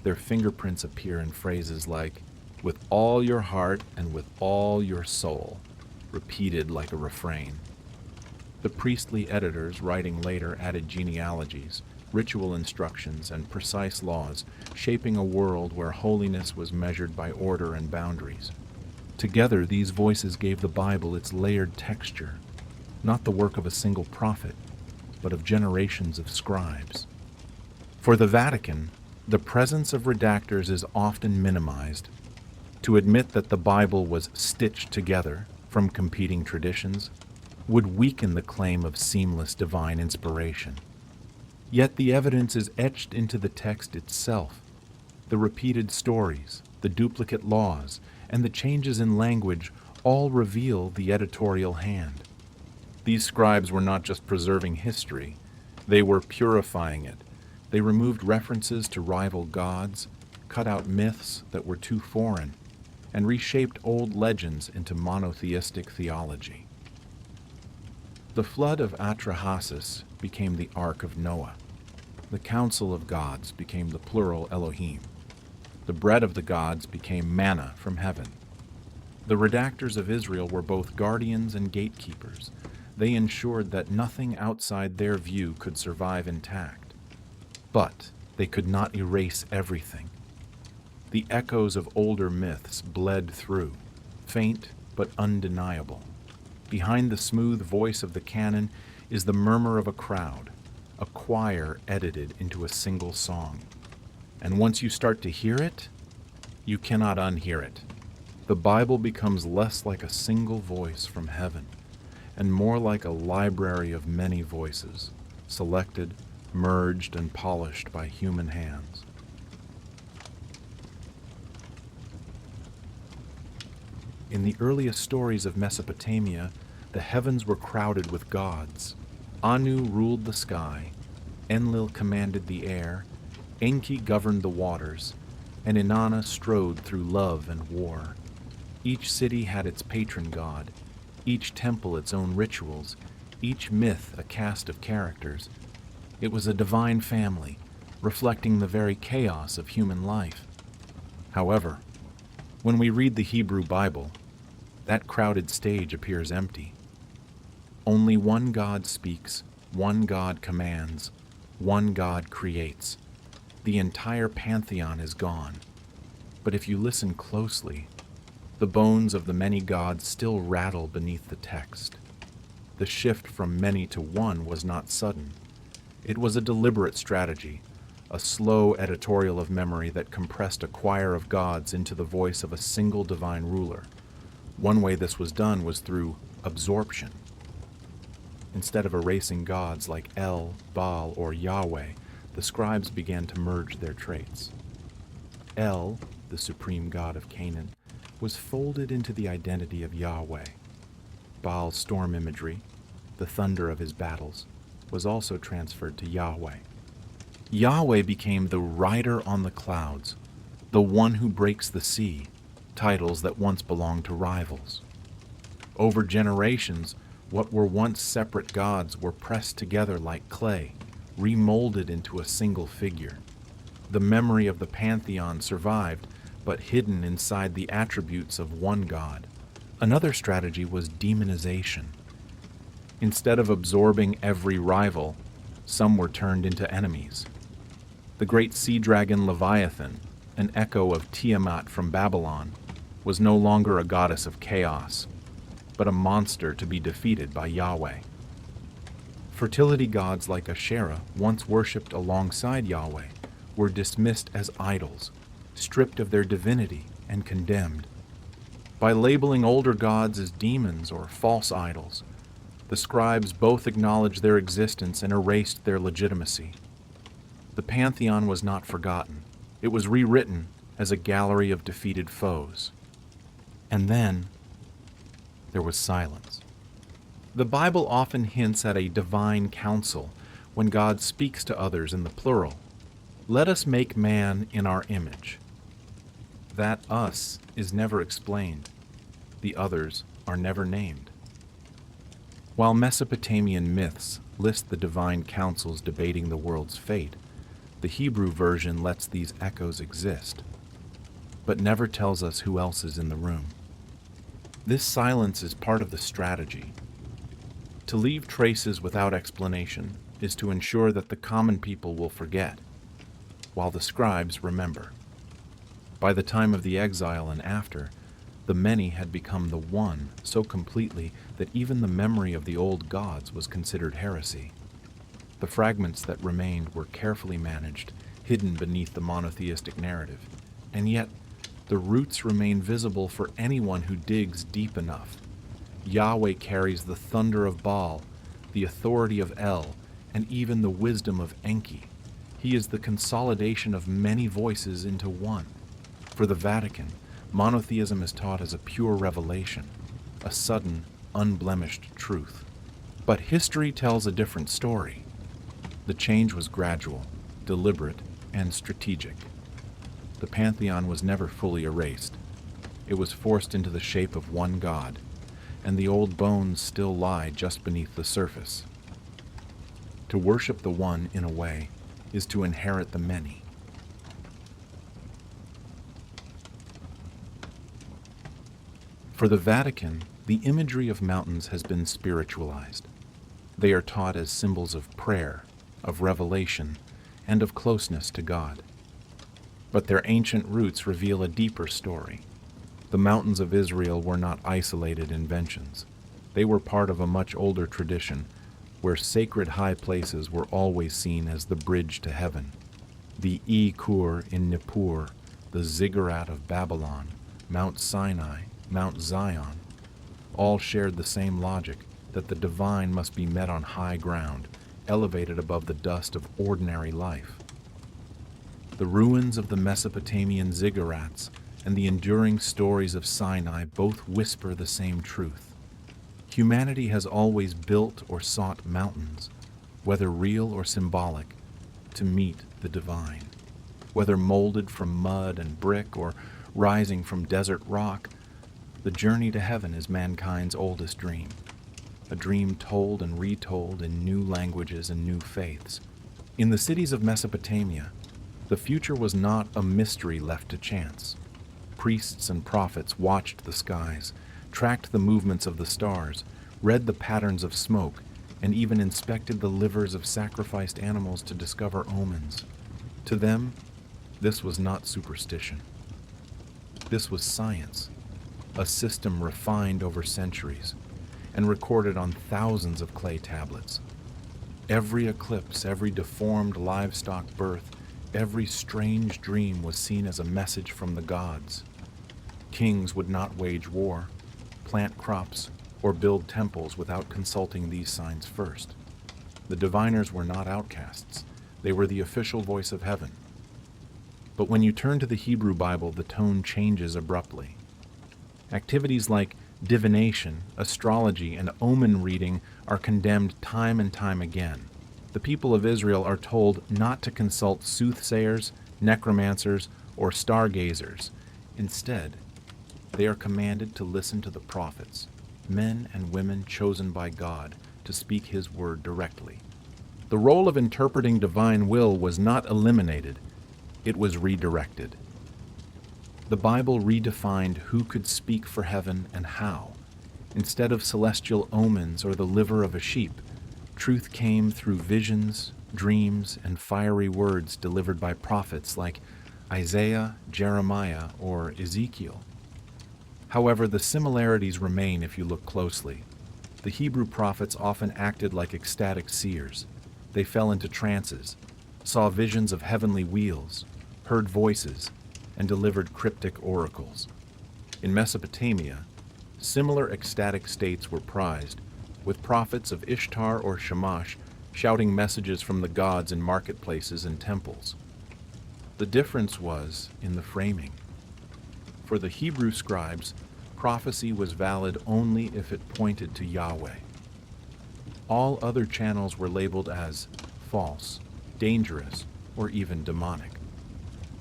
Their fingerprints appear in phrases like, "with all your heart and with all your soul," repeated like a refrain. The priestly editors, writing later, added genealogies, ritual instructions, and precise laws, shaping a world where holiness was measured by order and boundaries. Together, these voices gave the Bible its layered texture, not the work of a single prophet, but of generations of scribes. For the Vatican, the presence of redactors is often minimized. To admit that the Bible was stitched together from competing traditions would weaken the claim of seamless divine inspiration. Yet the evidence is etched into the text itself. The repeated stories, the duplicate laws, and the changes in language all reveal the editorial hand. These scribes were not just preserving history, they were purifying it. They removed references to rival gods, cut out myths that were too foreign, and reshaped old legends into monotheistic theology. The flood of Atrahasis became the Ark of Noah. The council of gods became the plural Elohim. The bread of the gods became manna from heaven. The redactors of Israel were both guardians and gatekeepers. They ensured that nothing outside their view could survive intact. But they could not erase everything. The echoes of older myths bled through, faint but undeniable. Behind the smooth voice of the canon is the murmur of a crowd, a choir edited into a single song. And once you start to hear it, you cannot unhear it. The Bible becomes less like a single voice from heaven, and more like a library of many voices, selected, merged, and polished by human hands. In the earliest stories of Mesopotamia, the heavens were crowded with gods. Anu ruled the sky, Enlil commanded the air, Enki governed the waters, and Inanna strode through love and war. Each city had its patron god, each temple its own rituals, each myth a cast of characters. It was a divine family, reflecting the very chaos of human life. However, when we read the Hebrew Bible, that crowded stage appears empty. Only one God speaks, one God commands, one God creates. The entire pantheon is gone. But if you listen closely, the bones of the many gods still rattle beneath the text. The shift from many to one was not sudden. It was a deliberate strategy, a slow editorial of memory that compressed a choir of gods into the voice of a single divine ruler. One way this was done was through absorption. Instead of erasing gods like El, Baal, or Yahweh, the scribes began to merge their traits. El, the supreme god of Canaan, was folded into the identity of Yahweh. Baal's storm imagery, the thunder of his battles, was also transferred to Yahweh. Yahweh became the rider on the clouds, the one who breaks the sea, titles that once belonged to rivals. Over generations, what were once separate gods were pressed together like clay, remolded into a single figure. The memory of the pantheon survived, but hidden inside the attributes of one god. Another strategy was demonization. Instead of absorbing every rival, some were turned into enemies. The great sea dragon Leviathan, an echo of Tiamat from Babylon, was no longer a goddess of chaos, but a monster to be defeated by Yahweh. Fertility gods like Asherah, once worshipped alongside Yahweh, were dismissed as idols, stripped of their divinity and condemned. By labeling older gods as demons or false idols, the scribes both acknowledged their existence and erased their legitimacy. The pantheon was not forgotten. It was rewritten as a gallery of defeated foes. And then there was silence. The Bible often hints at a divine council when God speaks to others in the plural. Let us make man in our image. That us is never explained. The others are never named. While Mesopotamian myths list the divine councils debating the world's fate, the Hebrew version lets these echoes exist, but never tells us who else is in the room. This silence is part of the strategy. To leave traces without explanation is to ensure that the common people will forget, while the scribes remember. By the time of the exile and after, the many had become the one so completely that even the memory of the old gods was considered heresy. The fragments that remained were carefully managed, hidden beneath the monotheistic narrative, and yet the roots remain visible for anyone who digs deep enough. Yahweh carries the thunder of Baal, the authority of El, and even the wisdom of Enki. He is the consolidation of many voices into one. For the Vatican, monotheism is taught as a pure revelation, a sudden, unblemished truth. But history tells a different story. The change was gradual, deliberate, and strategic. The pantheon was never fully erased. It was forced into the shape of one god, and the old bones still lie just beneath the surface. To worship the one, in a way, is to inherit the many. For the Vatican, the imagery of mountains has been spiritualized. They are taught as symbols of prayer, of revelation, and of closeness to God. But their ancient roots reveal a deeper story. The mountains of Israel were not isolated inventions. They were part of a much older tradition, where sacred high places were always seen as the bridge to heaven. The Kur in Nippur, the Ziggurat of Babylon, Mount Sinai, Mount Zion, all shared the same logic that the divine must be met on high ground, elevated above the dust of ordinary life. The ruins of the Mesopotamian ziggurats and the enduring stories of Sinai both whisper the same truth. Humanity has always built or sought mountains, whether real or symbolic, to meet the divine. Whether molded from mud and brick or rising from desert rock, the journey to heaven is mankind's oldest dream, a dream told and retold in new languages and new faiths. In the cities of Mesopotamia, the future was not a mystery left to chance. Priests and prophets watched the skies, tracked the movements of the stars, read the patterns of smoke, and even inspected the livers of sacrificed animals to discover omens. To them, this was not superstition. This was science, a system refined over centuries and recorded on thousands of clay tablets. Every eclipse, every deformed livestock birth, every strange dream was seen as a message from the gods. Kings would not wage war, plant crops, or build temples without consulting these signs first. The diviners were not outcasts. They were the official voice of heaven. But when you turn to the Hebrew Bible, the tone changes abruptly. Activities like divination, astrology, and omen reading are condemned time and time again. The people of Israel are told not to consult soothsayers, necromancers, or stargazers. Instead, they are commanded to listen to the prophets, men and women chosen by God to speak His word directly. The role of interpreting divine will was not eliminated, it was redirected. The Bible redefined who could speak for heaven and how. Instead of celestial omens or the liver of a sheep, truth came through visions, dreams, and fiery words delivered by prophets like Isaiah, Jeremiah, or Ezekiel. However, the similarities remain if you look closely. The Hebrew prophets often acted like ecstatic seers. They fell into trances, saw visions of heavenly wheels, heard voices, and delivered cryptic oracles. In Mesopotamia, similar ecstatic states were prized, with prophets of Ishtar or Shamash shouting messages from the gods in marketplaces and temples. The difference was in the framing. For the Hebrew scribes, prophecy was valid only if it pointed to Yahweh. All other channels were labeled as false, dangerous, or even demonic.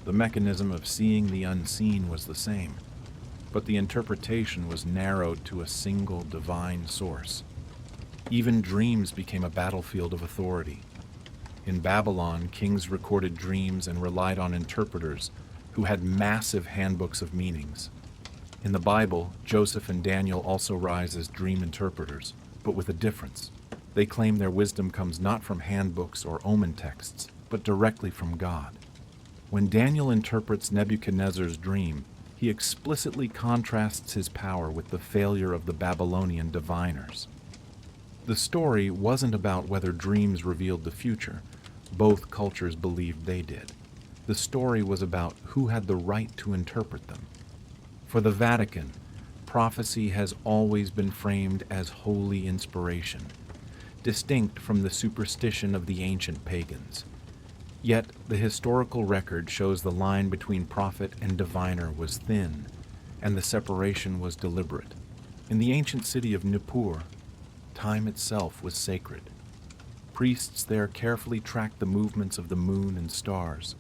The mechanism of seeing the unseen was the same, but the interpretation was narrowed to a single divine source. Even dreams became a battlefield of authority. In Babylon, kings recorded dreams and relied on interpreters who had massive handbooks of meanings. In the Bible, Joseph and Daniel also rise as dream interpreters, but with a difference. They claim their wisdom comes not from handbooks or omen texts, but directly from God. When Daniel interprets Nebuchadnezzar's dream, he explicitly contrasts his power with the failure of the Babylonian diviners. The story wasn't about whether dreams revealed the future. Both cultures believed they did. The story was about who had the right to interpret them. For the Vatican, prophecy has always been framed as holy inspiration, distinct from the superstition of the ancient pagans. Yet the historical record shows the line between prophet and diviner was thin, and the separation was deliberate. In the ancient city of Nippur, time itself was sacred. Priests there carefully tracked the movements of the moon and stars,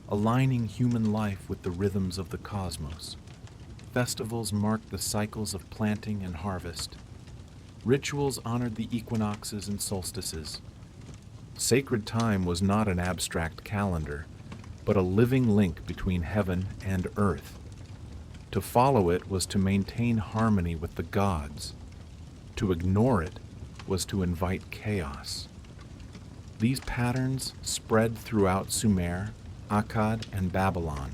aligning human life with the rhythms of the cosmos. Festivals marked the cycles of planting and harvest. Rituals honored the equinoxes and solstices. Sacred time was not an abstract calendar, but a living link between heaven and earth. To follow it was to maintain harmony with the gods. To ignore it was to invite chaos. These patterns spread throughout Sumer, Akkad, and Babylon,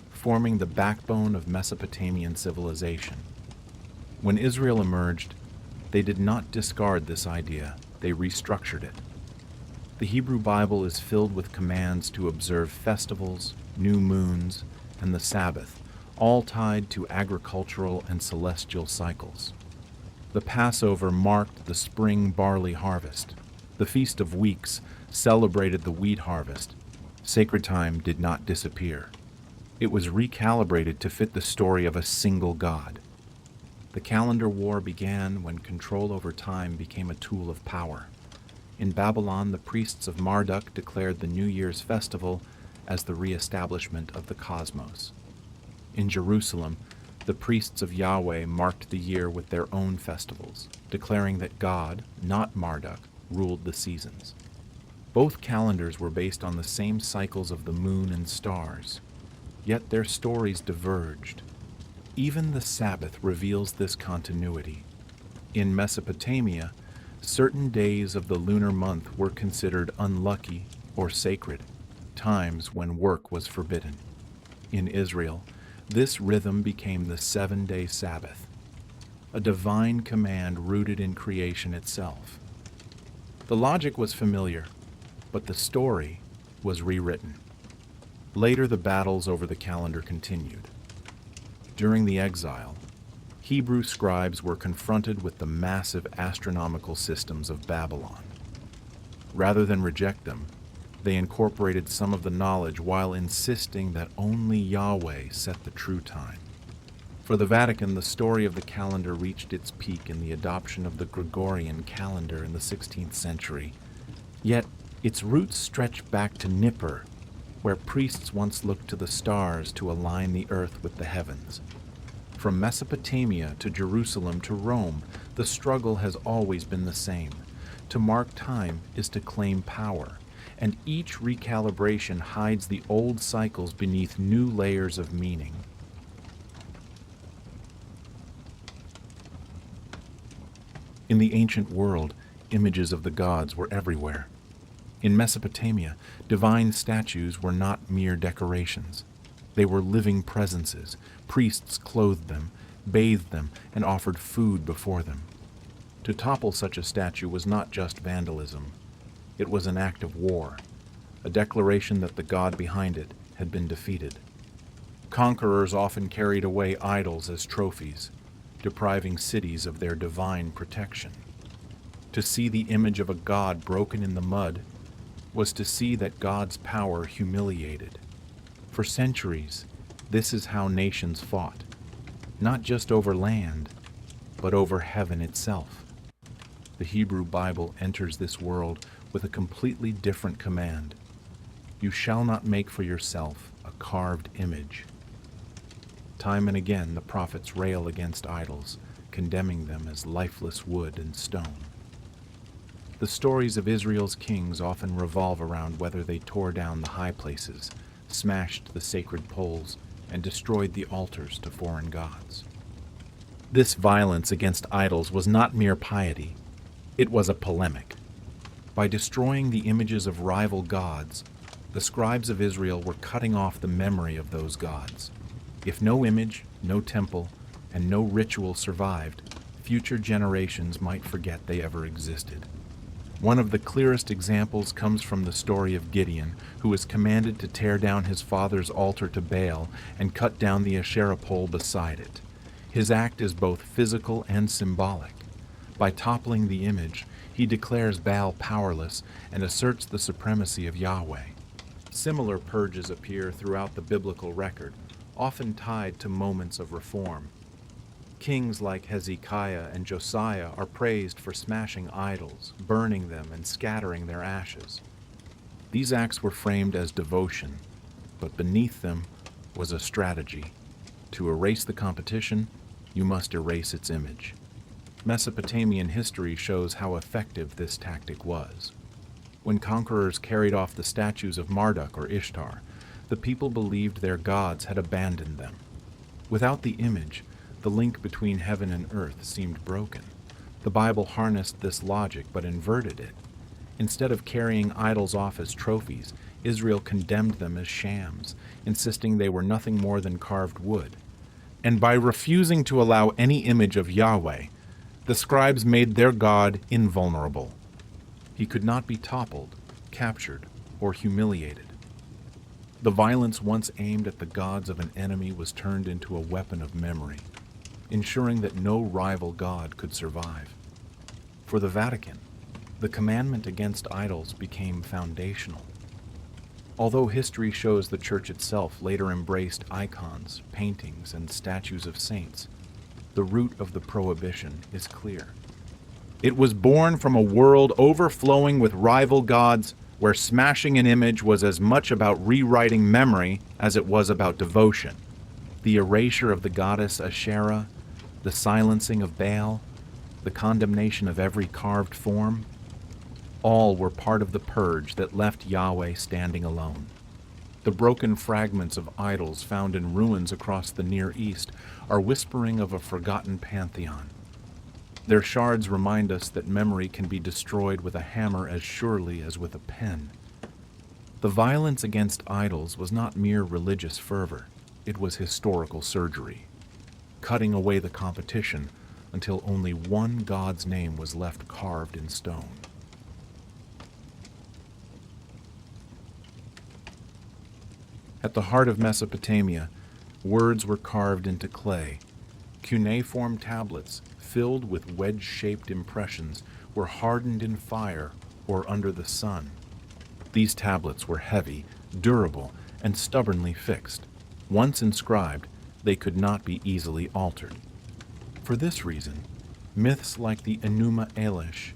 forming the backbone of Mesopotamian civilization. When Israel emerged, they did not discard this idea, they restructured it. The Hebrew Bible is filled with commands to observe festivals, new moons, and the Sabbath, all tied to agricultural and celestial cycles. The Passover marked the spring barley harvest. The Feast of Weeks celebrated the wheat harvest. Sacred time did not disappear. It was recalibrated to fit the story of a single God. The calendar war began when control over time became a tool of power. In Babylon, the priests of Marduk declared the New Year's festival as the reestablishment of the cosmos. In Jerusalem, the priests of Yahweh marked the year with their own festivals, declaring that God, not Marduk, ruled the seasons. Both calendars were based on the same cycles of the moon and stars, yet their stories diverged. Even the Sabbath reveals this continuity. In Mesopotamia, certain days of the lunar month were considered unlucky or sacred, times when work was forbidden. In Israel, this rhythm became the 7-day Sabbath, a divine command rooted in creation itself. The logic was familiar, but the story was rewritten. Later, the battles over the calendar continued. During the exile, Hebrew scribes were confronted with the massive astronomical systems of Babylon. Rather than reject them, they incorporated some of the knowledge while insisting that only Yahweh set the true time. For the Vatican, the story of the calendar reached its peak in the adoption of the Gregorian calendar in the 16th century. Yet, its roots stretch back to Nippur, where priests once looked to the stars to align the earth with the heavens. From Mesopotamia to Jerusalem to Rome, the struggle has always been the same. To mark time is to claim power, and each recalibration hides the old cycles beneath new layers of meaning. In the ancient world, images of the gods were everywhere. In Mesopotamia, divine statues were not mere decorations. They were living presences. Priests clothed them, bathed them, and offered food before them. To topple such a statue was not just vandalism. It was an act of war, a declaration that the god behind it had been defeated. Conquerors often carried away idols as trophies, depriving cities of their divine protection. To see the image of a god broken in the mud was to see that God's power humiliated. For centuries, this is how nations fought, not just over land, but over heaven itself. The Hebrew Bible enters this world with a completely different command. You shall not make for yourself a carved image. Time and again, the prophets rail against idols, condemning them as lifeless wood and stone. The stories of Israel's kings often revolve around whether they tore down the high places, smashed the sacred poles, and destroyed the altars to foreign gods. This violence against idols was not mere piety. It was a polemic. By destroying the images of rival gods, the scribes of Israel were cutting off the memory of those gods. If no image, no temple, and no ritual survived, future generations might forget they ever existed. One of the clearest examples comes from the story of Gideon, who was commanded to tear down his father's altar to Baal and cut down the Asherah pole beside it. His act is both physical and symbolic. By toppling the image, he declares Baal powerless and asserts the supremacy of Yahweh. Similar purges appear throughout the biblical record, often tied to moments of reform. Kings like Hezekiah and Josiah are praised for smashing idols, burning them, and scattering their ashes. These acts were framed as devotion, but beneath them was a strategy. To erase the competition, you must erase its image. Mesopotamian history shows how effective this tactic was. When conquerors carried off the statues of Marduk or Ishtar, the people believed their gods had abandoned them. Without the image, the link between heaven and earth seemed broken. The Bible harnessed this logic but inverted it. Instead of carrying idols off as trophies, Israel condemned them as shams, insisting they were nothing more than carved wood. And by refusing to allow any image of Yahweh, the scribes made their God invulnerable. He could not be toppled, captured, or humiliated. The violence once aimed at the gods of an enemy was turned into a weapon of memory, ensuring that no rival god could survive. For the Vatican, the commandment against idols became foundational. Although history shows the Church itself later embraced icons, paintings, and statues of saints, the root of the prohibition is clear. It was born from a world overflowing with rival gods, where smashing an image was as much about rewriting memory as it was about devotion. The erasure of the goddess Asherah, the silencing of Baal, the condemnation of every carved form, all were part of the purge that left Yahweh standing alone. The broken fragments of idols found in ruins across the Near East are whispering of a forgotten pantheon. Their shards remind us that memory can be destroyed with a hammer as surely as with a pen. The violence against idols was not mere religious fervor, it was historical surgery, cutting away the competition until only one god's name was left carved in stone. At the heart of Mesopotamia, words were carved into clay. Cuneiform tablets, filled with wedge-shaped impressions, were hardened in fire or under the sun. These tablets were heavy, durable, and stubbornly fixed. Once inscribed, they could not be easily altered. For this reason, myths like the Enuma Elish,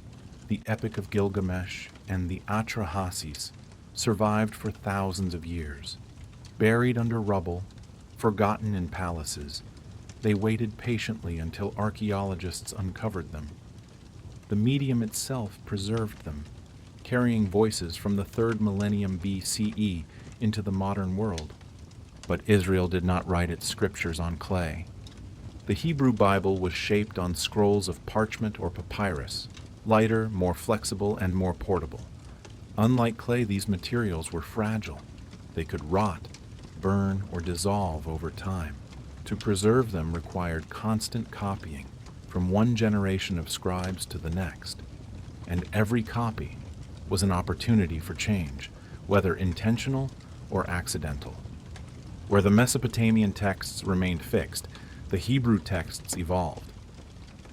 the Epic of Gilgamesh, and the Atrahasis survived for thousands of years. Buried under rubble, forgotten in palaces, they waited patiently until archaeologists uncovered them. The medium itself preserved them, carrying voices from the 3rd millennium BCE into the modern world. But Israel did not write its scriptures on clay. The Hebrew Bible was shaped on scrolls of parchment or papyrus, lighter, more flexible, and more portable. Unlike clay, these materials were fragile. They could rot, burn, or dissolve over time. To preserve them required constant copying from one generation of scribes to the next, and every copy was an opportunity for change, whether intentional or accidental. Where the Mesopotamian texts remained fixed, the Hebrew texts evolved.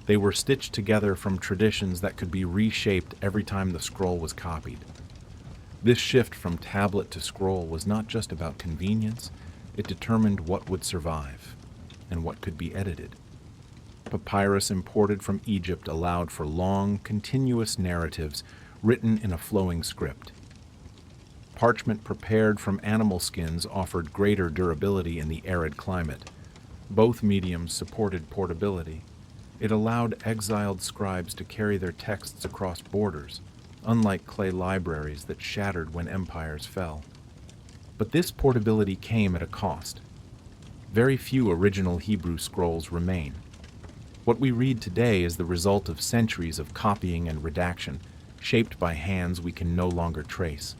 They were stitched together from traditions that could be reshaped every time the scroll was copied. This shift from tablet to scroll was not just about convenience, it determined what would survive and what could be edited. Papyrus imported from Egypt allowed for long, continuous narratives written in a flowing script. Parchment prepared from animal skins offered greater durability in the arid climate. Both mediums supported portability. It allowed exiled scribes to carry their texts across borders, unlike clay libraries that shattered when empires fell. But this portability came at a cost. Very few original Hebrew scrolls remain. What we read today is the result of centuries of copying and redaction, shaped by hands we can no longer trace.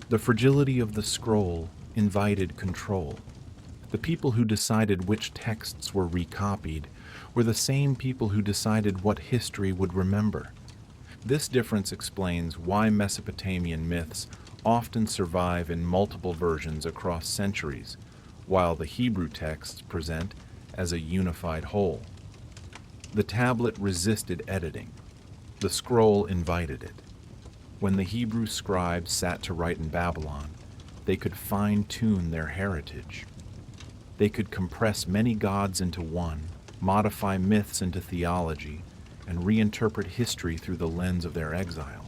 The fragility of the scroll invited control. The people who decided which texts were recopied were the same people who decided what history would remember. This difference explains why Mesopotamian myths often survive in multiple versions across centuries, while the Hebrew texts present as a unified whole. The tablet resisted editing. The scroll invited it. When the Hebrew scribes sat to write in Babylon, they could fine-tune their heritage. They could compress many gods into one, modify myths into theology, and reinterpret history through the lens of their exile.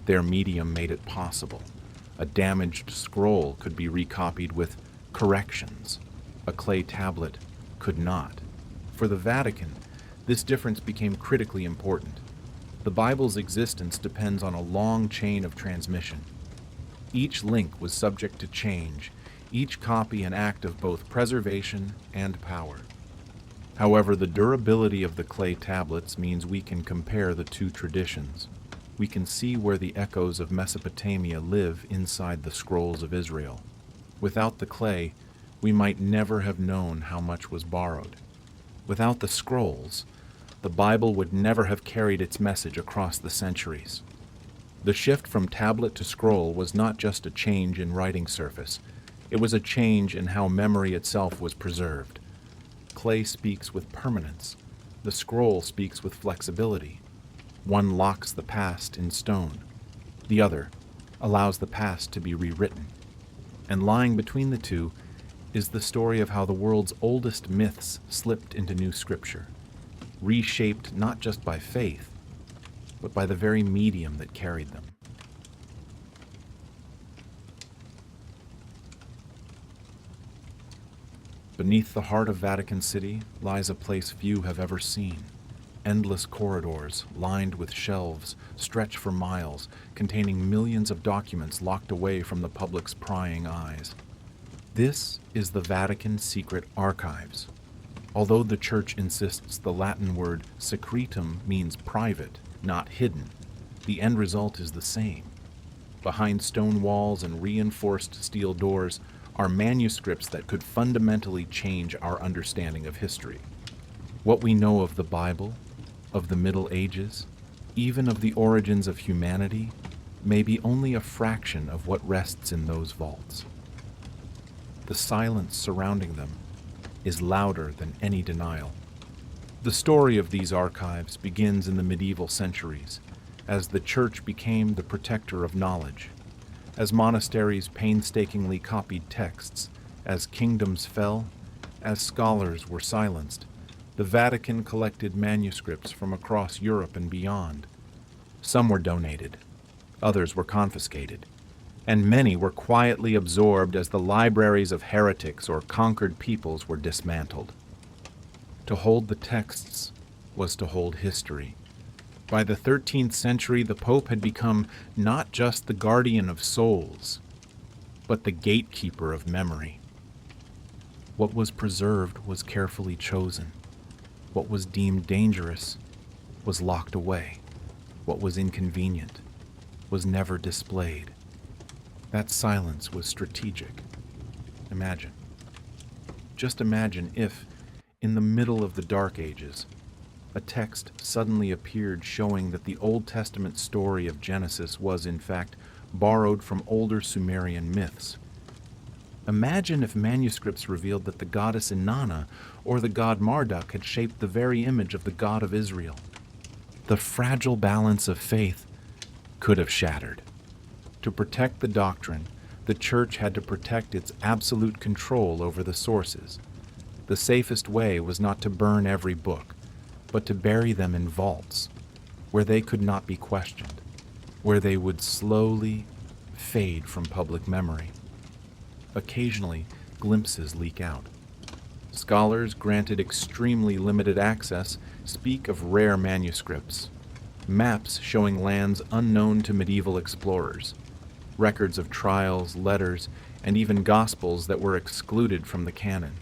Their medium made it possible. A damaged scroll could be recopied with corrections. A clay tablet could not. For the Vatican, this difference became critically important. The Bible's existence depends on a long chain of transmission. Each link was subject to change, each copy an act of both preservation and power. However, the durability of the clay tablets means we can compare the two traditions. We can see where the echoes of Mesopotamia live inside the scrolls of Israel. Without the clay, we might never have known how much was borrowed. Without the scrolls, the Bible would never have carried its message across the centuries. The shift from tablet to scroll was not just a change in writing surface. It was a change in how memory itself was preserved. Clay speaks with permanence. The scroll speaks with flexibility. One locks the past in stone. The other allows the past to be rewritten. And lying between the two is the story of how the world's oldest myths slipped into new scripture, reshaped not just by faith, but by the very medium that carried them. Beneath the heart of Vatican City lies a place few have ever seen. Endless corridors, lined with shelves, stretch for miles, containing millions of documents locked away from the public's prying eyes. This is the Vatican Secret Archives. Although the Church insists the Latin word secretum means private, not hidden, the end result is the same. Behind stone walls and reinforced steel doors are manuscripts that could fundamentally change our understanding of history. What we know of the Bible, of the Middle Ages, even of the origins of humanity, may be only a fraction of what rests in those vaults. The silence surrounding them is louder than any denial. The story of these archives begins in the medieval centuries, as the Church became the protector of knowledge, as monasteries painstakingly copied texts, as kingdoms fell, as scholars were silenced. The Vatican collected manuscripts from across Europe and beyond. Some were donated, others were confiscated, and many were quietly absorbed as the libraries of heretics or conquered peoples were dismantled. To hold the texts was to hold history. By the 13th century, the Pope had become not just the guardian of souls, but the gatekeeper of memory. What was preserved was carefully chosen. What was deemed dangerous was locked away. What was inconvenient was never displayed. That silence was strategic. Imagine. Just imagine if, in the middle of the Dark Ages, a text suddenly appeared showing that the Old Testament story of Genesis was, in fact, borrowed from older Sumerian myths. Imagine if manuscripts revealed that the goddess Inanna or the god Marduk had shaped the very image of the God of Israel. The fragile balance of faith could have shattered. To protect the doctrine, the Church had to protect its absolute control over the sources. The safest way was not to burn every book, but to bury them in vaults, where they could not be questioned, where they would slowly fade from public memory. Occasionally, glimpses leak out. Scholars granted extremely limited access speak of rare manuscripts, maps showing lands unknown to medieval explorers, records of trials, letters, and even gospels that were excluded from the canon.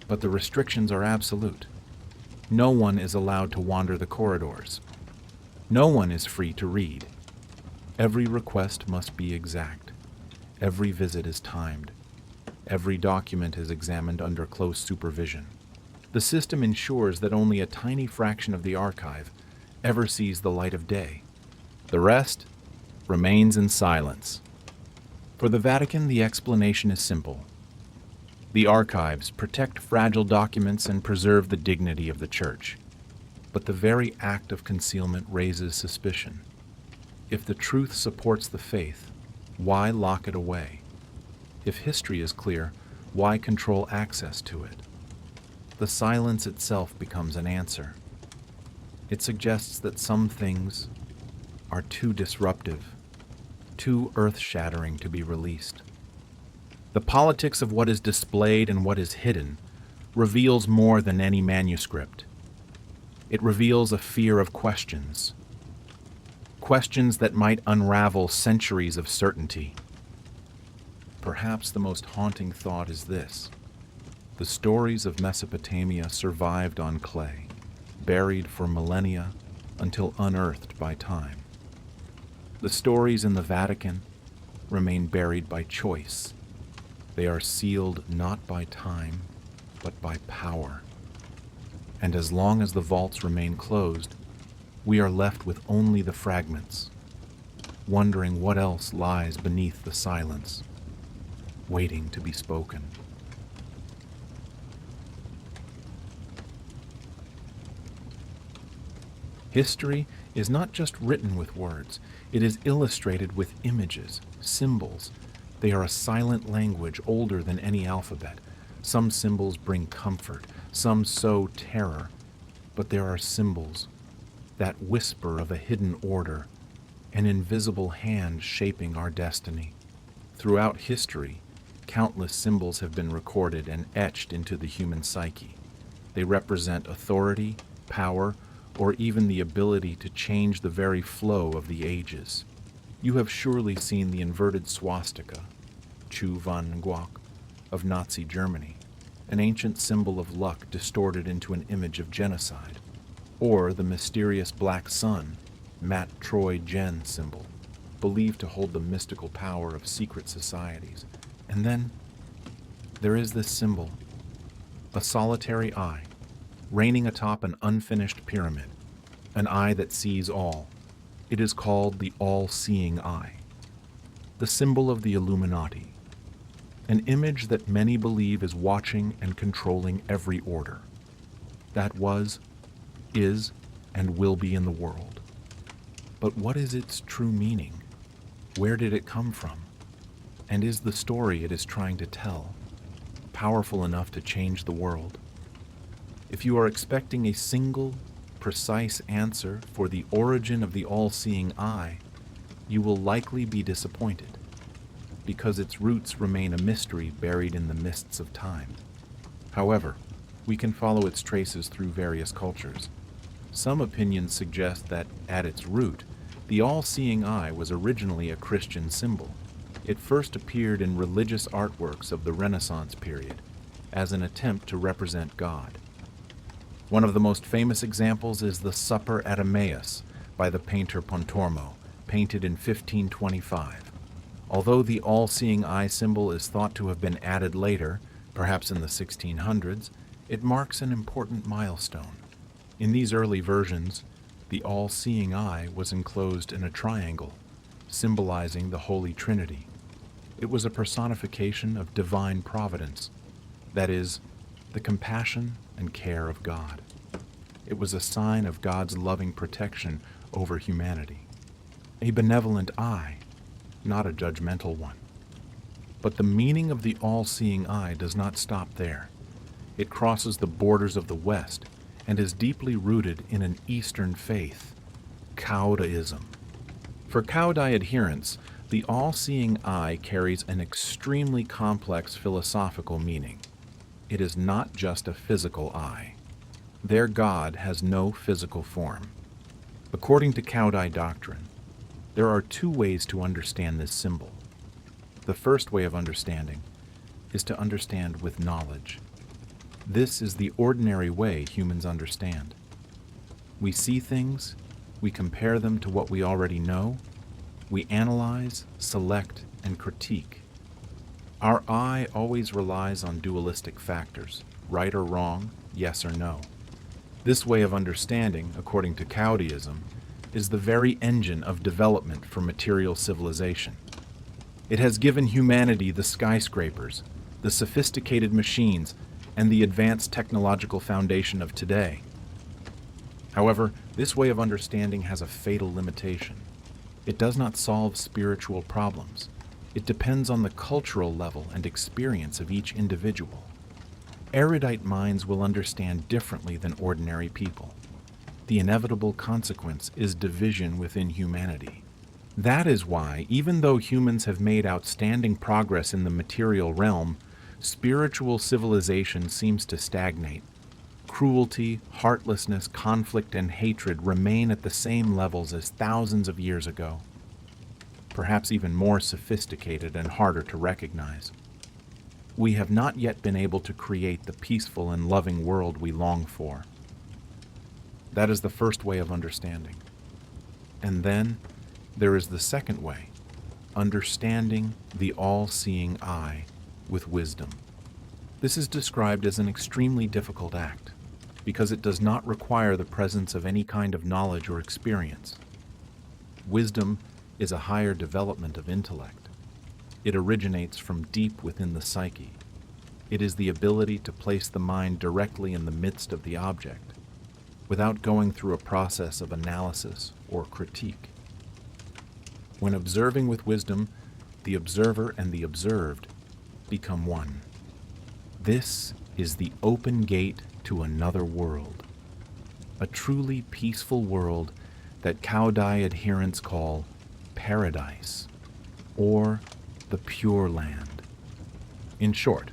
But the restrictions are absolute. No one is allowed to wander the corridors. No one is free to read. Every request must be exact. Every visit is timed. Every document is examined under close supervision. The system ensures that only a tiny fraction of the archive ever sees the light of day. The rest remains in silence. For the Vatican, the explanation is simple. The archives protect fragile documents and preserve the dignity of the Church. But the very act of concealment raises suspicion. If the truth supports the faith, why lock it away? If history is clear, why control access to it? The silence itself becomes an answer. It suggests that some things are too disruptive, too earth-shattering to be released. The politics of what is displayed and what is hidden reveals more than any manuscript. It reveals a fear of questions. Questions that might unravel centuries of certainty. Perhaps the most haunting thought is this. The stories of Mesopotamia survived on clay, buried for millennia until unearthed by time. The stories in the Vatican remain buried by choice. They are sealed not by time, but by power. And as long as the vaults remain closed, we are left with only the fragments, wondering what else lies beneath the silence, waiting to be spoken. History is not just written with words, it is illustrated with images, symbols. They are a silent language older than any alphabet. Some symbols bring comfort, some sow terror, but there are symbols that whisper of a hidden order, an invisible hand shaping our destiny. Throughout history, countless symbols have been recorded and etched into the human psyche. They represent authority, power, or even the ability to change the very flow of the ages. You have surely seen the inverted swastika, Chu van Guok, of Nazi Germany, an ancient symbol of luck distorted into an image of genocide, or the mysterious black sun, Mat Troy Gen symbol, believed to hold the mystical power of secret societies. And then there is this symbol, a solitary eye, reigning atop an unfinished pyramid, an eye that sees all. It is called the all-seeing eye, the symbol of the Illuminati, an image that many believe is watching and controlling every order that was, is, and will be in the world. But what is its true meaning? Where did it come from? And is the story it is trying to tell powerful enough to change the world? If you are expecting a single, precise answer for the origin of the all-seeing eye, you will likely be disappointed, because its roots remain a mystery buried in the mists of time. However, we can follow its traces through various cultures. Some opinions suggest that, at its root, the all-seeing eye was originally a Christian symbol. It first appeared in religious artworks of the Renaissance period, as an attempt to represent God. One of the most famous examples is the Supper at Emmaus by the painter Pontormo, painted in 1525. Although the all-seeing eye symbol is thought to have been added later, perhaps in the 1600s, it marks an important milestone. In these early versions, the all-seeing eye was enclosed in a triangle, symbolizing the Holy Trinity. It was a personification of divine providence, that is, the compassion and care of God. It was a sign of God's loving protection over humanity. A benevolent eye, not a judgmental one. But the meaning of the all-seeing eye does not stop there. It crosses the borders of the West and is deeply rooted in an Eastern faith, Caudaism. For Caudai adherents, the all-seeing eye carries an extremely complex philosophical meaning. It is not just a physical eye. Their God has no physical form. According to Caudai doctrine, there are two ways to understand this symbol. The first way of understanding is to understand with knowledge. This is the ordinary way humans understand. We see things We compare them to what we already know. We analyze, select, and critique. Our eye always relies on dualistic factors, right or wrong, yes or no. This way of understanding, according to Taoism, is the very engine of development for material civilization. It has given humanity the skyscrapers, the sophisticated machines, and the advanced technological foundation of today. However, this way of understanding has a fatal limitation. It does not solve spiritual problems. It depends on the cultural level and experience of each individual. Erudite minds will understand differently than ordinary people. The inevitable consequence is division within humanity. That is why, even though humans have made outstanding progress in the material realm, spiritual civilization seems to stagnate. Cruelty, heartlessness, conflict, and hatred remain at the same levels as thousands of years ago, perhaps even more sophisticated and harder to recognize. We have not yet been able to create the peaceful and loving world we long for. That is the first way of understanding. And then there is the second way, understanding the all-seeing eye with wisdom. This is described as an extremely difficult act, because it does not require the presence of any kind of knowledge or experience. Wisdom is a higher development of intellect. It originates from deep within the psyche. It is the ability to place the mind directly in the midst of the object, without going through a process of analysis or critique. When observing with wisdom, the observer and the observed become one. This is the open gate to another world, a truly peaceful world that Cao Dai adherents call paradise, or the Pure Land. In short,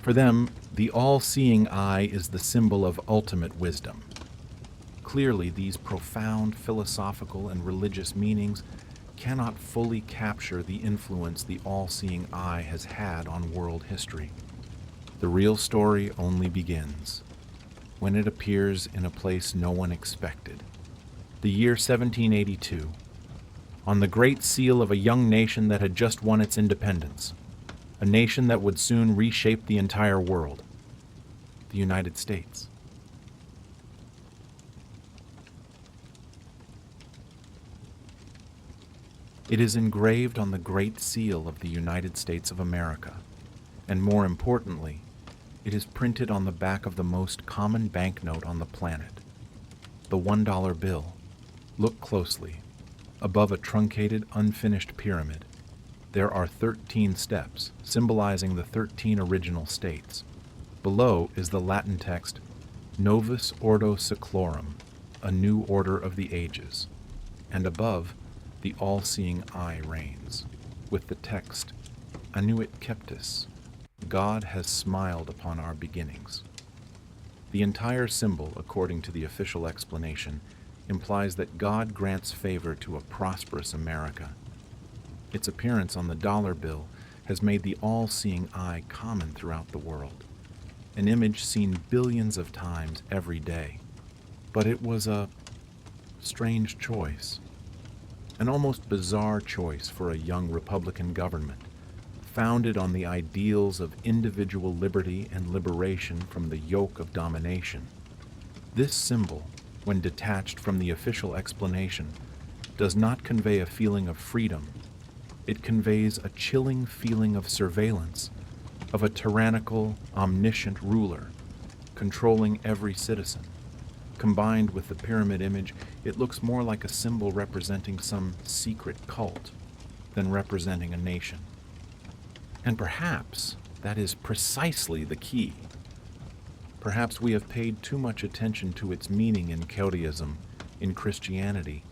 for them, the all-seeing eye is the symbol of ultimate wisdom. Clearly, these profound philosophical and religious meanings cannot fully capture the influence the all-seeing eye has had on world history. The real story only begins when it appears in a place no one expected. The year 1782, on the great seal of a young nation that had just won its independence, a nation that would soon reshape the entire world, the United States. It is engraved on the Great Seal of the United States of America, and more importantly, it is printed on the back of the most common banknote on the planet, the $1 bill. Look closely. Above a truncated, unfinished pyramid, there are 13 steps, symbolizing the 13 original states. Below is the Latin text, Novus Ordo Seclorum, a new order of the ages, and above, the all-seeing eye reigns, with the text, Annuit Keptis, God has smiled upon our beginnings. The entire symbol, according to the official explanation, implies that God grants favor to a prosperous America. Its appearance on the dollar bill has made the all-seeing eye common throughout the world, an image seen billions of times every day. But it was a strange choice, an almost bizarre choice for a young Republican government, founded on the ideals of individual liberty and liberation from the yoke of domination. This symbol, when detached from the official explanation, does not convey a feeling of freedom. It conveys a chilling feeling of surveillance, of a tyrannical, omniscient ruler, controlling every citizen. Combined with the pyramid image, it looks more like a symbol representing some secret cult than representing a nation. And perhaps that is precisely the key. Perhaps we have paid too much attention to its meaning in Taoism, in Christianity,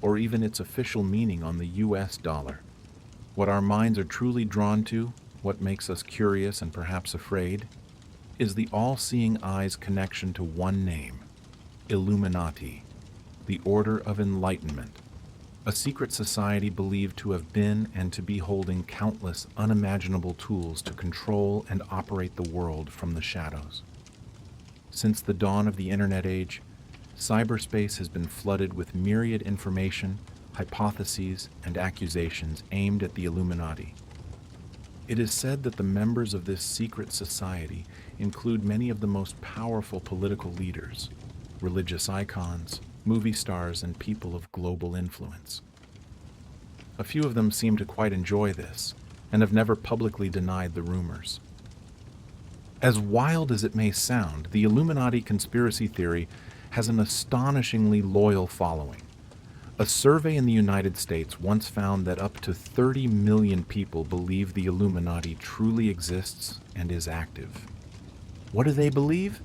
or even its official meaning on the US dollar. What our minds are truly drawn to, what makes us curious and perhaps afraid, is the all-seeing eye's connection to one name, Illuminati, the Order of Enlightenment, a secret society believed to have been and to be holding countless unimaginable tools to control and operate the world from the shadows. Since the dawn of the Internet age, cyberspace has been flooded with myriad information, hypotheses, and accusations aimed at the Illuminati. It is said that the members of this secret society include many of the most powerful political leaders, religious icons, movie stars, and people of global influence. A few of them seem to quite enjoy this, and have never publicly denied the rumors. As wild as it may sound, the Illuminati conspiracy theory has an astonishingly loyal following. A survey in the United States once found that up to 30 million people believe the Illuminati truly exists and is active. What do they believe?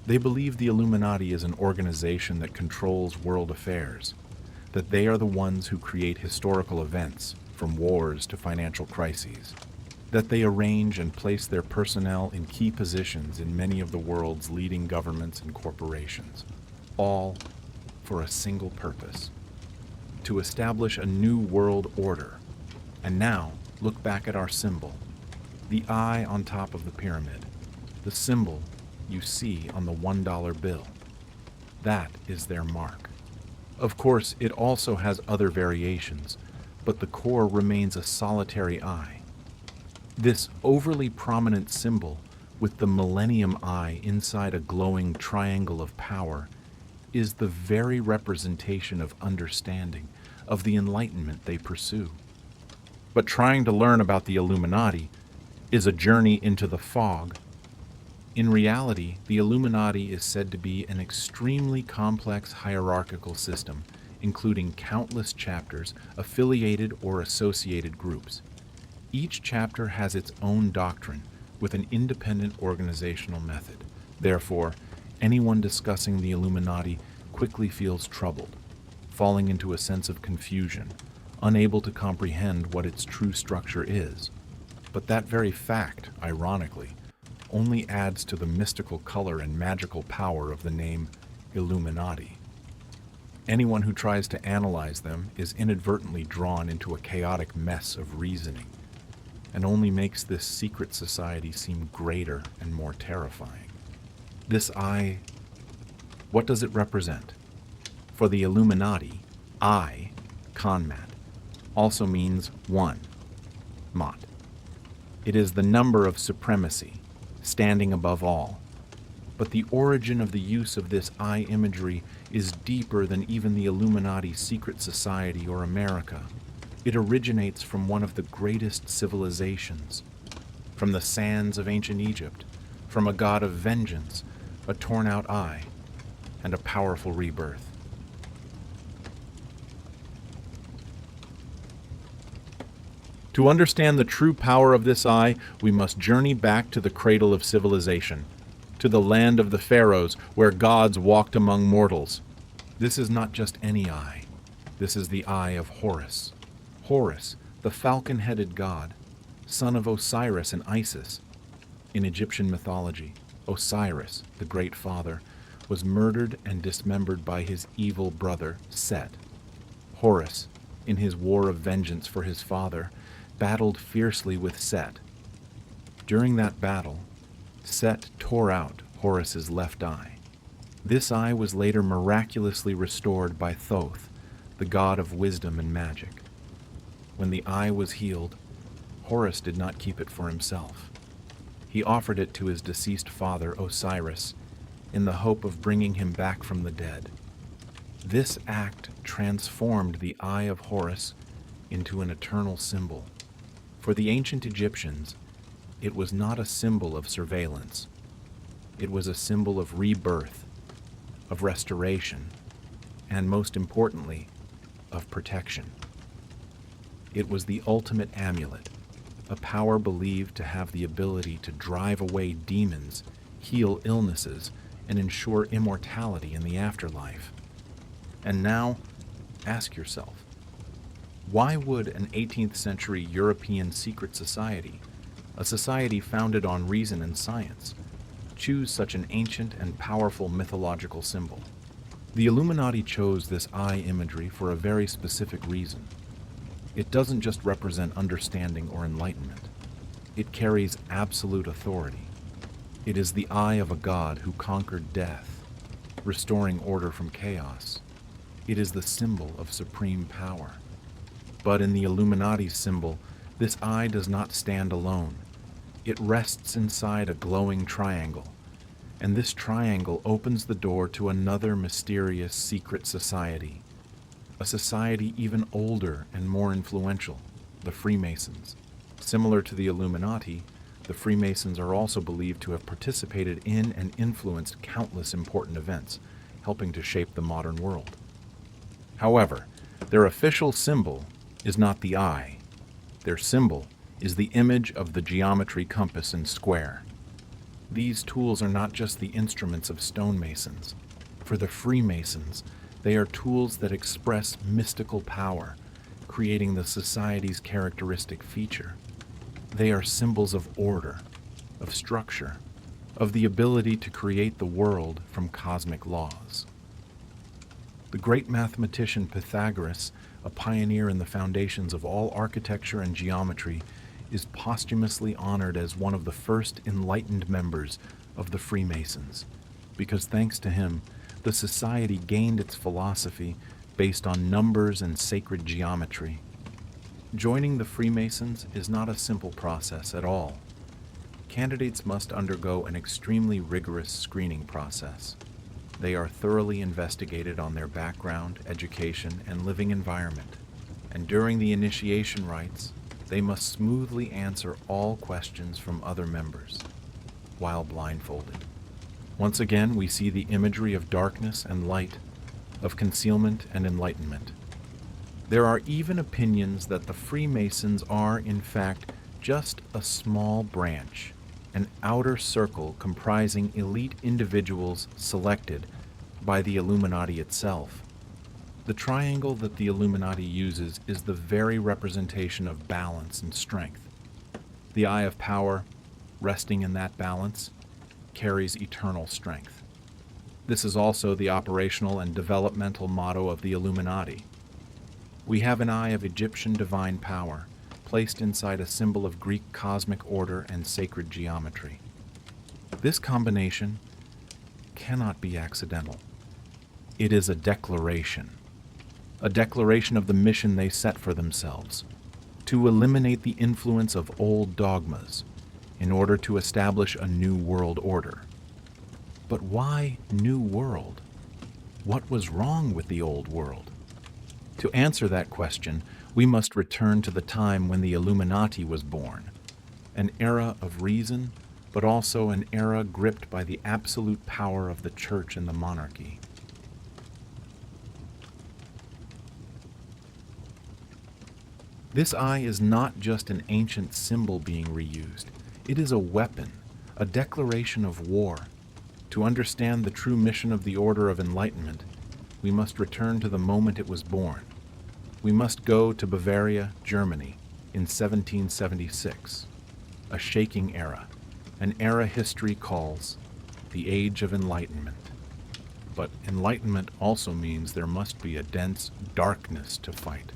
They believe the Illuminati is an organization that controls world affairs, that they are the ones who create historical events, from wars to financial crises, that they arrange and place their personnel in key positions in many of the world's leading governments and corporations, all for a single purpose: to establish a new world order. And now, look back at our symbol, the eye on top of the pyramid, the symbol you see on the $1 bill. That is their mark. Of course, it also has other variations, but the core remains a solitary eye. This overly prominent symbol, with the Millennium Eye inside a glowing triangle of power, is the very representation of understanding, of the enlightenment they pursue. But trying to learn about the Illuminati is a journey into the fog. In reality, the Illuminati is said to be an extremely complex hierarchical system, including countless chapters, affiliated or associated groups. Each chapter has its own doctrine, with an independent organizational method. Therefore, anyone discussing the Illuminati quickly feels troubled, falling into a sense of confusion, unable to comprehend what its true structure is. But that very fact, ironically, only adds to the mystical color and magical power of the name Illuminati. Anyone who tries to analyze them is inadvertently drawn into a chaotic mess of reasoning, and only makes this secret society seem greater and more terrifying. This eye, what does it represent? For the Illuminati, I, Conmat, also means one, Mot. It is the number of supremacy, standing above all. But the origin of the use of this eye imagery is deeper than even the Illuminati secret society or America. It originates from one of the greatest civilizations, from the sands of ancient Egypt, from a god of vengeance, a torn-out eye, and a powerful rebirth. To understand the true power of this eye, we must journey back to the cradle of civilization, to the land of the pharaohs, where gods walked among mortals. This is not just any eye. This is the eye of Horus. Horus, the falcon-headed god, son of Osiris and Isis. In Egyptian mythology, Osiris, the great father, was murdered and dismembered by his evil brother, Set. Horus, in his war of vengeance for his father, battled fiercely with Set. During that battle, Set tore out Horus's left eye. This eye was later miraculously restored by Thoth, the god of wisdom and magic. When the eye was healed, Horus did not keep it for himself. He offered it to his deceased father, Osiris, in the hope of bringing him back from the dead. This act transformed the eye of Horus into an eternal symbol. For the ancient Egyptians, it was not a symbol of surveillance. It was a symbol of rebirth, of restoration, and most importantly, of protection. It was the ultimate amulet, a power believed to have the ability to drive away demons, heal illnesses, and ensure immortality in the afterlife. And now, ask yourself, why would an 18th century European secret society, a society founded on reason and science, choose such an ancient and powerful mythological symbol? The Illuminati chose this eye imagery for a very specific reason. It doesn't just represent understanding or enlightenment. It carries absolute authority. It is the eye of a god who conquered death. restoring order from chaos. It is the symbol of supreme power. But in the Illuminati symbol, this eye does not stand alone. It rests inside a glowing triangle, and this triangle opens the door to another mysterious secret society, a society even older and more influential, the Freemasons. Similar to the Illuminati, the Freemasons are also believed to have participated in and influenced countless important events, helping to shape the modern world. However, their official symbol is not the eye. Their symbol is the image of the geometry, compass, and square. These tools are not just the instruments of stonemasons. For the Freemasons, they are tools that express mystical power, creating the society's characteristic feature. They are symbols of order, of structure, of the ability to create the world from cosmic laws. The great mathematician Pythagoras, a pioneer in the foundations of all architecture and geometry, is posthumously honored as one of the first enlightened members of the Freemasons, because thanks to him, the society gained its philosophy based on numbers and sacred geometry. Joining the Freemasons is not a simple process at all. Candidates must undergo an extremely rigorous screening process. They are thoroughly investigated on their background, education, and living environment, and during the initiation rites, they must smoothly answer all questions from other members, while blindfolded. Once again, we see the imagery of darkness and light, of concealment and enlightenment. There are even opinions that the Freemasons are, in fact, just a small branch, an outer circle comprising elite individuals selected by the Illuminati itself. The triangle that the Illuminati uses is the very representation of balance and strength. The eye of power, resting in that balance, carries eternal strength. This is also the operational and developmental motto of the Illuminati. We have an eye of Egyptian divine power, placed inside a symbol of Greek cosmic order and sacred geometry. This combination cannot be accidental. It is a declaration of the mission they set for themselves, to eliminate the influence of old dogmas in order to establish a new world order. But why new world? What was wrong with the old world? To answer that question, we must return to the time when the Illuminati was born, an era of reason, but also an era gripped by the absolute power of the church and the monarchy. This eye is not just an ancient symbol being reused. It is a weapon, a declaration of war. To understand the true mission of the Order of Enlightenment, we must return to the moment it was born. We must go to Bavaria, Germany, in 1776, a shaking era, an era history calls the Age of Enlightenment. But enlightenment also means there must be a dense darkness to fight.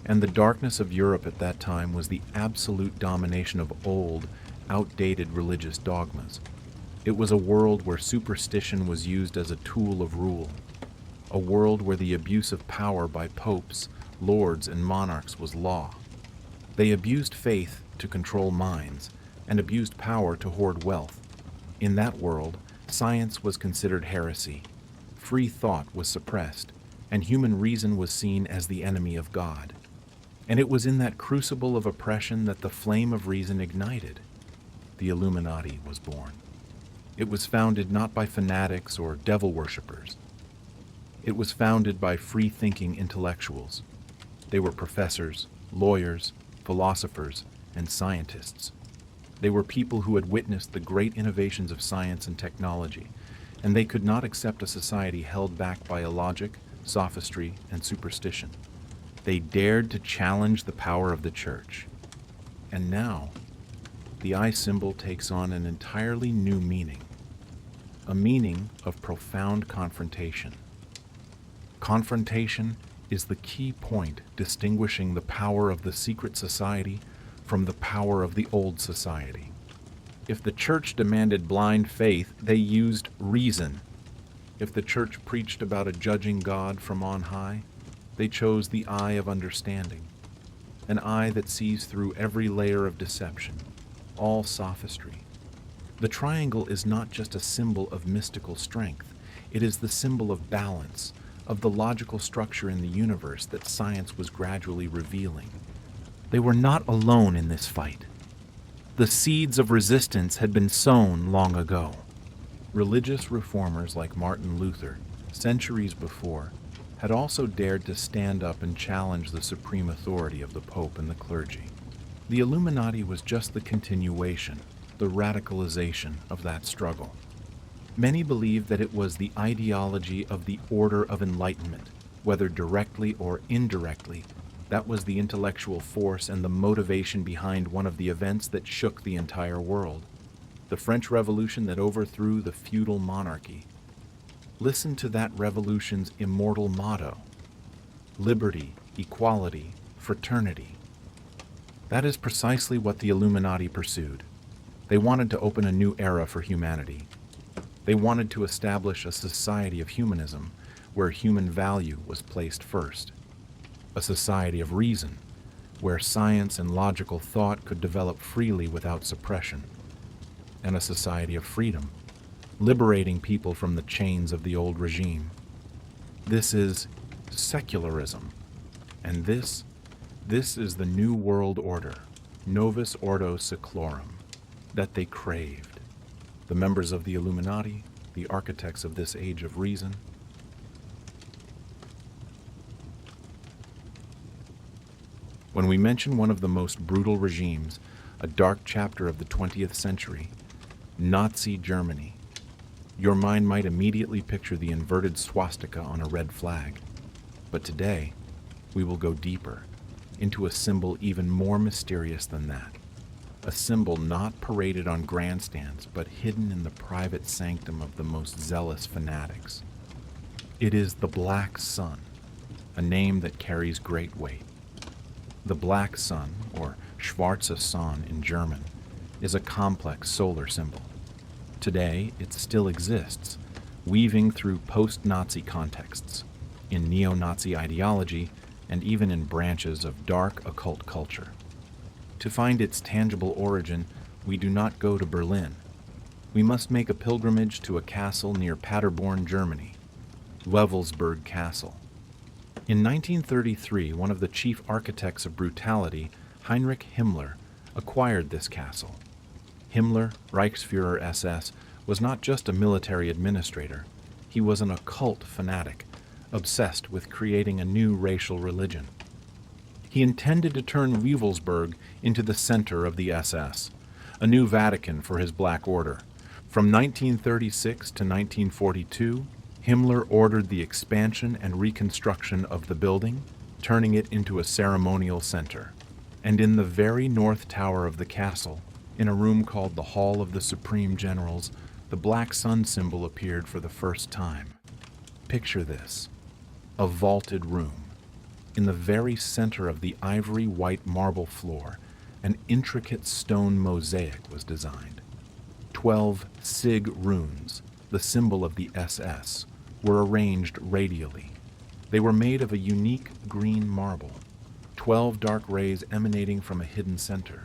And the darkness of Europe at that time was the absolute domination of old, outdated religious dogmas. It was a world where superstition was used as a tool of rule, a world where the abuse of power by popes, lords, and monarchs was law. They abused faith to control minds, and abused power to hoard wealth. In that world, science was considered heresy, free thought was suppressed, and human reason was seen as the enemy of God. And it was in that crucible of oppression that the flame of reason ignited. The Illuminati was born. It was founded not by fanatics or devil worshippers. It was founded by free-thinking intellectuals. They were professors, lawyers, philosophers, and scientists. They were people who had witnessed the great innovations of science and technology, and they could not accept a society held back by illogic, sophistry, and superstition. They dared to challenge the power of the church. And now, the eye symbol takes on an entirely new meaning, a meaning of profound confrontation. Confrontation is the key point distinguishing the power of the secret society from the power of the old society. If the church demanded blind faith, they used reason. If the church preached about a judging God from on high, they chose the eye of understanding, an eye that sees through every layer of deception, all sophistry. The triangle is not just a symbol of mystical strength, it is the symbol of balance, of the logical structure in the universe that science was gradually revealing. They were not alone in this fight. The seeds of resistance had been sown long ago. Religious reformers like Martin Luther, centuries before, had also dared to stand up and challenge the supreme authority of the Pope and the clergy. The Illuminati was just the continuation, the radicalization of that struggle. Many believed that it was the ideology of the Order of Enlightenment, whether directly or indirectly, that was the intellectual force and the motivation behind one of the events that shook the entire world, the French Revolution that overthrew the feudal monarchy. Listen to that revolution's immortal motto: liberty, equality, fraternity. That is precisely what the Illuminati pursued. They wanted to open a new era for humanity. They wanted to establish a society of humanism where human value was placed first. A society of reason, where science and logical thought could develop freely without suppression. And a society of freedom, liberating people from the chains of the old regime. This is secularism, and this is the new world order, Novus Ordo Seclorum, that they craved. The members of the Illuminati, the architects of this age of reason. When we mention one of the most brutal regimes, a dark chapter of the 20th century, Nazi Germany, your mind might immediately picture the inverted swastika on a red flag. But today, we will go deeper, into a symbol even more mysterious than that. A symbol not paraded on grandstands, but hidden in the private sanctum of the most zealous fanatics. It is the Black Sun, a name that carries great weight. The Black Sun, or Schwarze Sonne in German, is a complex solar symbol. Today, it still exists, weaving through post-Nazi contexts, in neo-Nazi ideology, and even in branches of dark occult culture. To find its tangible origin, we do not go to Berlin. We must make a pilgrimage to a castle near Paderborn, Germany, Wewelsburg Castle. In 1933, one of the chief architects of brutality, Heinrich Himmler, acquired this castle. Himmler, Reichsfuhrer SS, was not just a military administrator. He was an occult fanatic, obsessed with creating a new racial religion. He intended to turn Wewelsburg into the center of the SS, a new Vatican for his Black Order. From 1936 to 1942, Himmler ordered the expansion and reconstruction of the building, turning it into a ceremonial center. And in the very north tower of the castle, in a room called the Hall of the Supreme Generals, the Black Sun symbol appeared for the first time. Picture this: a vaulted room. In the very center of the ivory white marble floor, an intricate stone mosaic was designed. 12 Sig runes, the symbol of the SS, were arranged radially. They were made of a unique green marble, 12 dark rays emanating from a hidden center.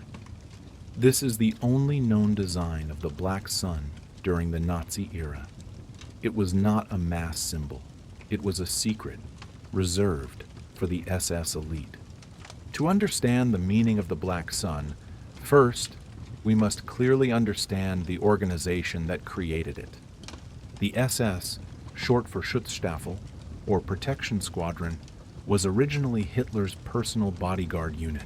This is the only known design of the Black Sun during the Nazi era. It was not a mass symbol. It was a secret, reserved for the SS elite. To understand the meaning of the Black Sun, first, we must clearly understand the organization that created it. The SS, short for Schutzstaffel, or Protection Squadron, was originally Hitler's personal bodyguard unit,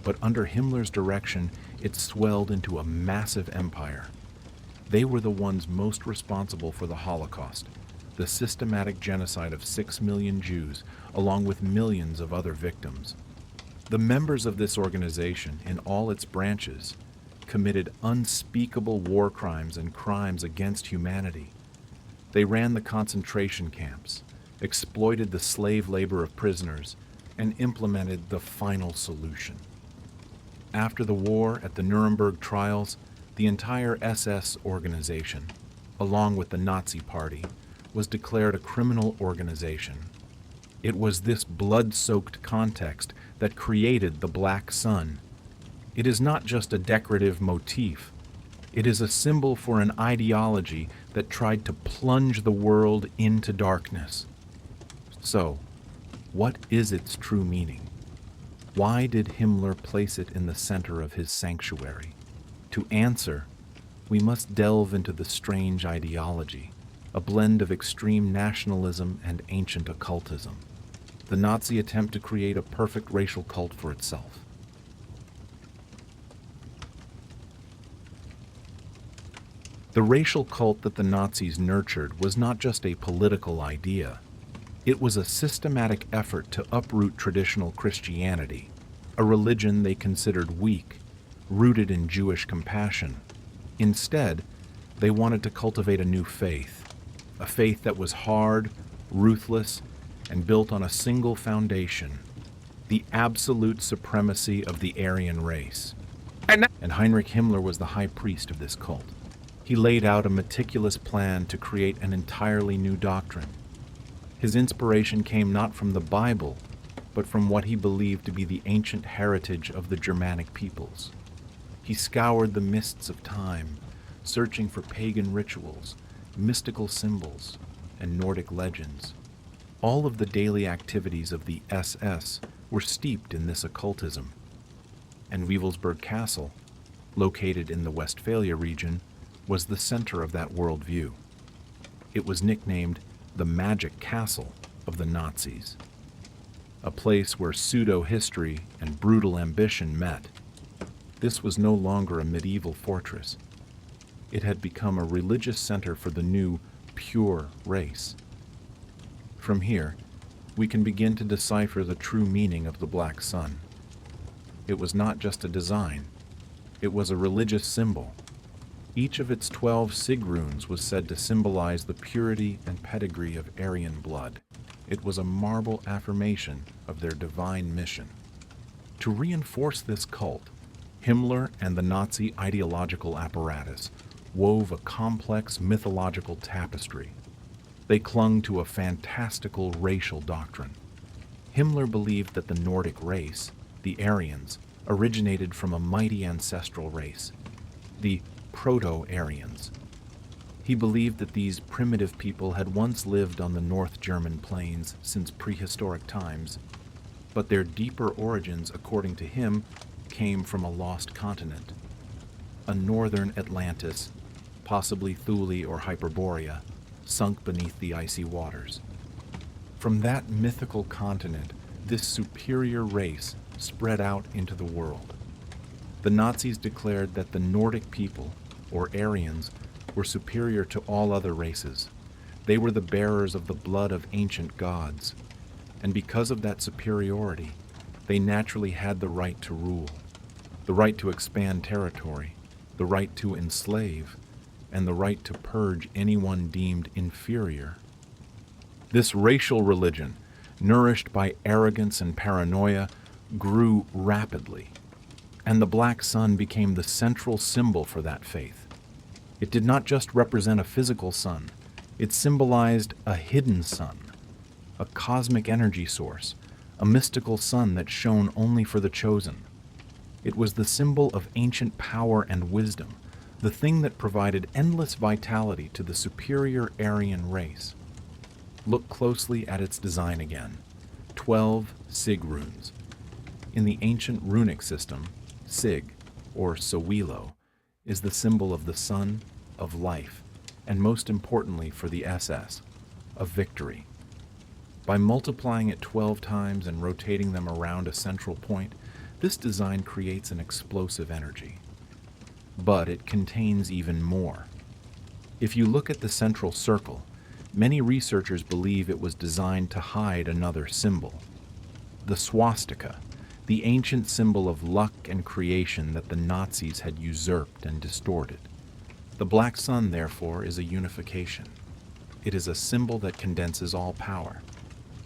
but under Himmler's direction, it swelled into a massive empire. They were the ones most responsible for the Holocaust, the systematic genocide of 6 million Jews, along with millions of other victims. The members of this organization, in all its branches, committed unspeakable war crimes and crimes against humanity. They ran the concentration camps, exploited the slave labor of prisoners, and implemented the final solution. After the war at the Nuremberg trials, the entire SS organization, along with the Nazi Party, was declared a criminal organization. It was this blood-soaked context that created the black sun. It is not just a decorative motif. It is a symbol for an ideology that tried to plunge the world into darkness. So, what is its true meaning? Why did Himmler place it in the center of his sanctuary? To answer, we must delve into the strange ideology, a blend of extreme nationalism and ancient occultism. The Nazi attempt to create a perfect racial cult for itself. The racial cult that the Nazis nurtured was not just a political idea. It was a systematic effort to uproot traditional Christianity, a religion they considered weak, rooted in Jewish compassion. Instead, they wanted to cultivate a new faith, a faith that was hard, ruthless, and built on a single foundation, the absolute supremacy of the Aryan race. And Heinrich Himmler was the high priest of this cult. He laid out a meticulous plan to create an entirely new doctrine. His inspiration came not from the Bible, but from what he believed to be the ancient heritage of the Germanic peoples. He scoured the mists of time, searching for pagan rituals, mystical symbols, and Nordic legends. All of the daily activities of the SS were steeped in this occultism. And Wewelsburg Castle, located in the Westphalia region, was the center of that worldview. It was nicknamed the Magic Castle of the Nazis, a place where pseudo-history and brutal ambition met. This was no longer a medieval fortress. It had become a religious center for the new, pure race. From here, we can begin to decipher the true meaning of the Black Sun. It was not just a design. It was a religious symbol. Each of its 12 sig runes was said to symbolize the purity and pedigree of Aryan blood. It was a marble affirmation of their divine mission. To reinforce this cult, Himmler and the Nazi ideological apparatus wove a complex mythological tapestry. They clung to a fantastical racial doctrine. Himmler believed that the Nordic race, the Aryans, originated from a mighty ancestral race, the Proto-Aryans. He believed that these primitive people had once lived on the North German plains since prehistoric times, but their deeper origins, according to him, came from a lost continent, a northern Atlantis, possibly Thule or Hyperborea, sunk beneath the icy waters. From that mythical continent, this superior race spread out into the world. The Nazis declared that the Nordic people, or Aryans, were superior to all other races. They were the bearers of the blood of ancient gods, and because of that superiority, they naturally had the right to rule, the right to expand territory, the right to enslave, and the right to purge anyone deemed inferior. This racial religion, nourished by arrogance and paranoia, grew rapidly, and the Black Sun became the central symbol for that faith. It did not just represent a physical sun, it symbolized a hidden sun, a cosmic energy source, a mystical sun that shone only for the chosen. It was the symbol of ancient power and wisdom, the thing that provided endless vitality to the superior Aryan race. Look closely at its design again. 12 sig runes. In the ancient runic system, sig, or Sowilo, is the symbol of the sun, of life, and most importantly for the SS, of victory. By multiplying it 12 times and rotating them around a central point, this design creates an explosive energy. But it contains even more. If you look at the central circle, many researchers believe it was designed to hide another symbol. The swastika, the ancient symbol of luck and creation that the Nazis had usurped and distorted. The Black Sun, therefore, is a unification. It is a symbol that condenses all power.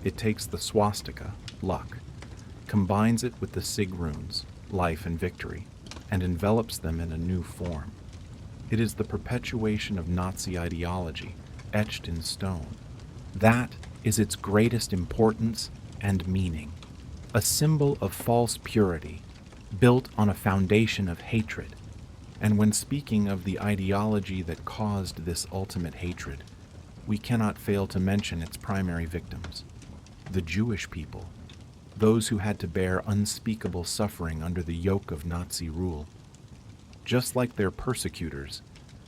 It takes the swastika, luck, combines it with the sig runes, life and victory, and envelops them in a new form. It is the perpetuation of Nazi ideology, etched in stone. That is its greatest importance and meaning, a symbol of false purity, built on a foundation of hatred. And when speaking of the ideology that caused this ultimate hatred, we cannot fail to mention its primary victims, the Jewish people, those who had to bear unspeakable suffering under the yoke of Nazi rule. Just like their persecutors,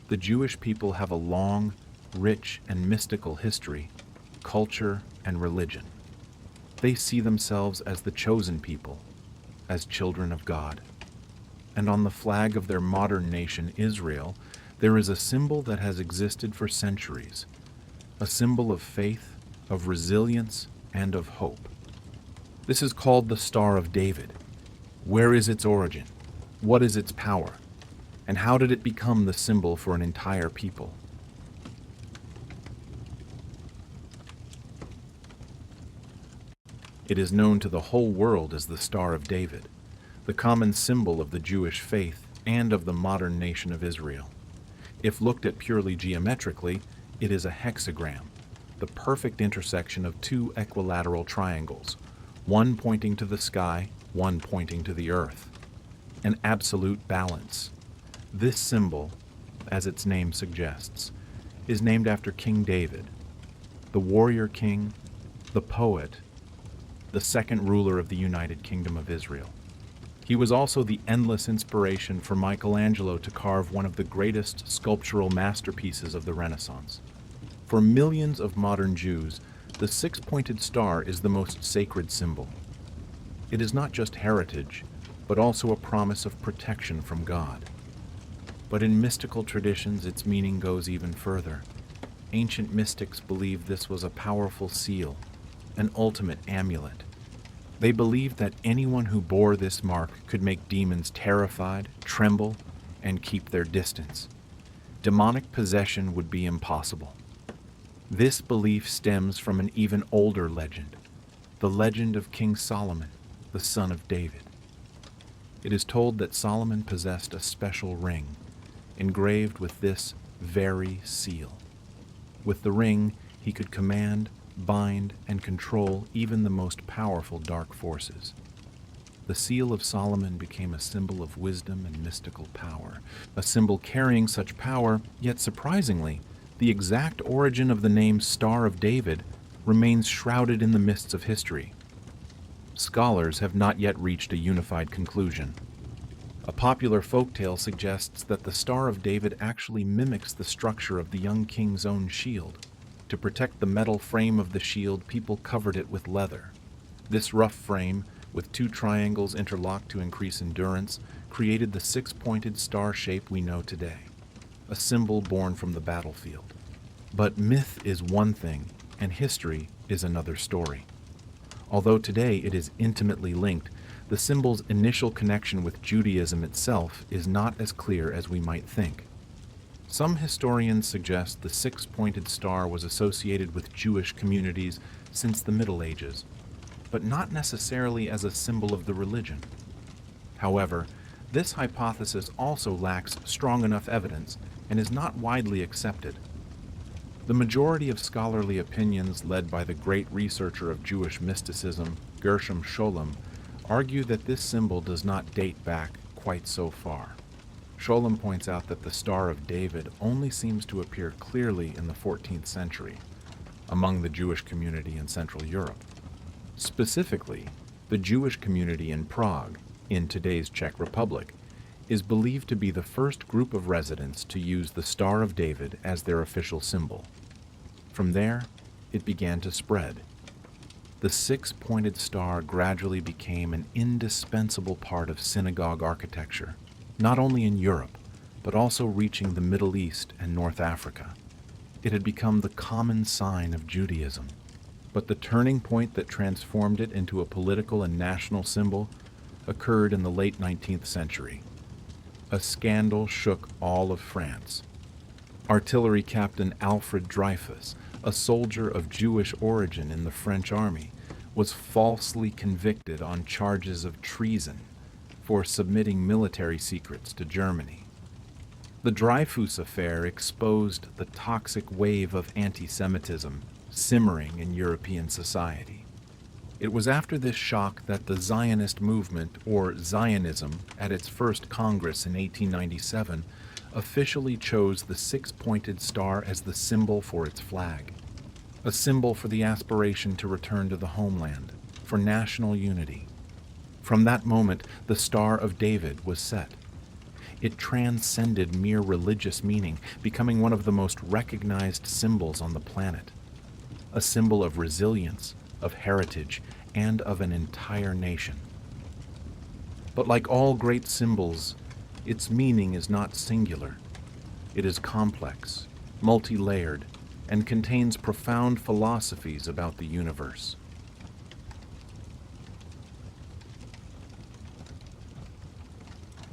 the Jewish people have a long, rich, and mystical history, culture, and religion. They see themselves as the chosen people, as children of God. And on the flag of their modern nation, Israel, there is a symbol that has existed for centuries, a symbol of faith, of resilience, and of hope. This is called the Star of David. Where is its origin? What is its power? And how did it become the symbol for an entire people? It is known to the whole world as the Star of David, the common symbol of the Jewish faith and of the modern nation of Israel. If looked at purely geometrically, it is a hexagram, the perfect intersection of two equilateral triangles, one pointing to the sky, one pointing to the earth. An absolute balance. This symbol, as its name suggests, is named after King David, the warrior king, the poet, the second ruler of the United Kingdom of Israel. He was also the endless inspiration for Michelangelo to carve one of the greatest sculptural masterpieces of the Renaissance. For millions of modern Jews, the six-pointed star is the most sacred symbol. It is not just heritage, but also a promise of protection from God. But in mystical traditions, its meaning goes even further. Ancient mystics believed this was a powerful seal, an ultimate amulet. They believed that anyone who bore this mark could make demons terrified, tremble, and keep their distance. Demonic possession would be impossible. This belief stems from an even older legend, the legend of King Solomon, the son of David. It is told that Solomon possessed a special ring, engraved with this very seal. With the ring, he could command, bind, and control even the most powerful dark forces. The seal of Solomon became a symbol of wisdom and mystical power, a symbol carrying such power, yet surprisingly, the exact origin of the name Star of David remains shrouded in the mists of history. Scholars have not yet reached a unified conclusion. A popular folktale suggests that the Star of David actually mimics the structure of the young king's own shield. To protect the metal frame of the shield, people covered it with leather. This rough frame, with two triangles interlocked to increase endurance, created the six-pointed star shape we know today, a symbol born from the battlefield. But myth is one thing, and history is another story. Although today it is intimately linked, the symbol's initial connection with Judaism itself is not as clear as we might think. Some historians suggest the six-pointed star was associated with Jewish communities since the Middle Ages, but not necessarily as a symbol of the religion. However, this hypothesis also lacks strong enough evidence and is not widely accepted. The majority of scholarly opinions led by the great researcher of Jewish mysticism, Gershom Scholem, argue that this symbol does not date back quite so far. Scholem points out that the Star of David only seems to appear clearly in the 14th century among the Jewish community in Central Europe. Specifically, the Jewish community in Prague, in today's Czech Republic, is believed to be the first group of residents to use the Star of David as their official symbol. From there, it began to spread. The six-pointed star gradually became an indispensable part of synagogue architecture, not only in Europe, but also reaching the Middle East and North Africa. It had become the common sign of Judaism. But the turning point that transformed it into a political and national symbol occurred in the late 19th century. A scandal shook all of France. Artillery Captain Alfred Dreyfus, a soldier of Jewish origin in the French army, was falsely convicted on charges of treason for submitting military secrets to Germany. The Dreyfus Affair exposed the toxic wave of anti-Semitism simmering in European society. It was after this shock that the Zionist movement, or Zionism, at its first Congress in 1897, officially chose the six-pointed star as the symbol for its flag, a symbol for the aspiration to return to the homeland, for national unity. From that moment, the Star of David was set. It transcended mere religious meaning, becoming one of the most recognized symbols on the planet, a symbol of resilience, of heritage, and of an entire nation. But like all great symbols, its meaning is not singular. It is complex, multi-layered, and contains profound philosophies about the universe.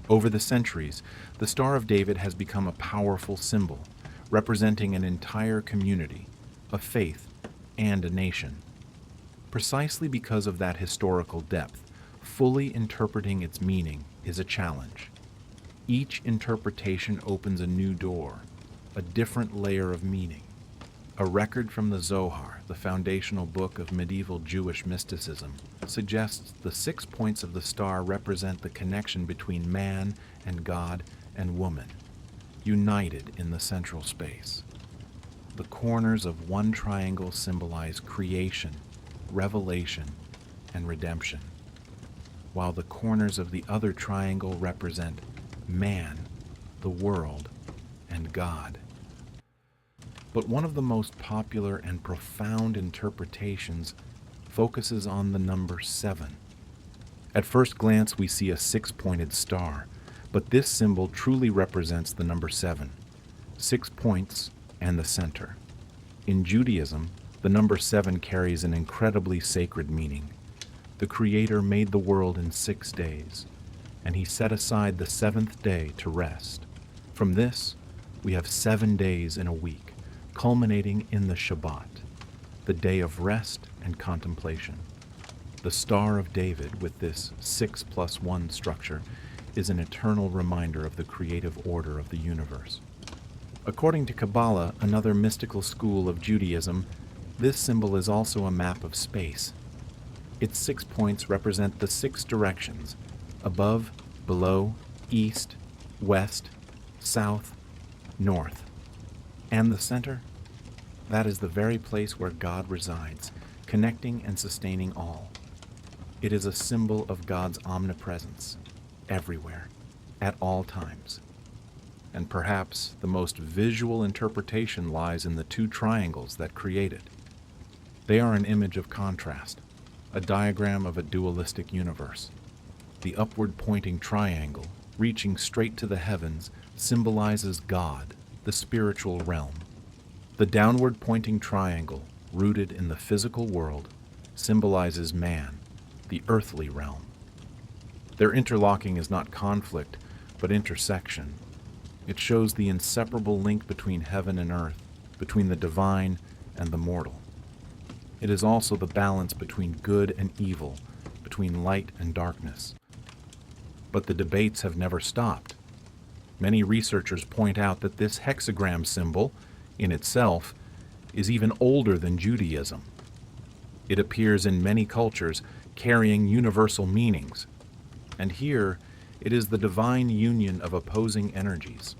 Over the centuries, the Star of David has become a powerful symbol, representing an entire community, a faith, and a nation. Precisely because of that historical depth, fully interpreting its meaning is a challenge. Each interpretation opens a new door, a different layer of meaning. A record from the Zohar, the foundational book of medieval Jewish mysticism, suggests the 6 points of the star represent the connection between man and God and woman, united in the central space. The corners of one triangle symbolize creation, revelation, and redemption, while the corners of the other triangle represent man, the world, and God. But one of the most popular and profound interpretations focuses on the number 7. At first glance, we see a 6-pointed star, but this symbol truly represents the number 7, 6 points and the center. In Judaism, the number 7 carries an incredibly sacred meaning. The Creator made the world in 6 days, and He set aside the 7th day to rest. From this, we have 7 days in a week, culminating in the Shabbat, the day of rest and contemplation. The Star of David, with this 6+1 structure, is an eternal reminder of the creative order of the universe. According to Kabbalah, another mystical school of Judaism, this symbol is also a map of space. Its 6 points represent the 6 directions: above, below, east, west, south, north. And the center? That is the very place where God resides, connecting and sustaining all. It is a symbol of God's omnipresence, everywhere, at all times. And perhaps the most visual interpretation lies in the 2 triangles that create it. They are an image of contrast, a diagram of a dualistic universe. The upward-pointing triangle, reaching straight to the heavens, symbolizes God, the spiritual realm. The downward-pointing triangle, rooted in the physical world, symbolizes man, the earthly realm. Their interlocking is not conflict, but intersection. It shows the inseparable link between heaven and earth, between the divine and the mortal. It is also the balance between good and evil, between light and darkness. But the debates have never stopped. Many researchers point out that this hexagram symbol, in itself, is even older than Judaism. It appears in many cultures, carrying universal meanings. And here, it is the divine union of opposing energies,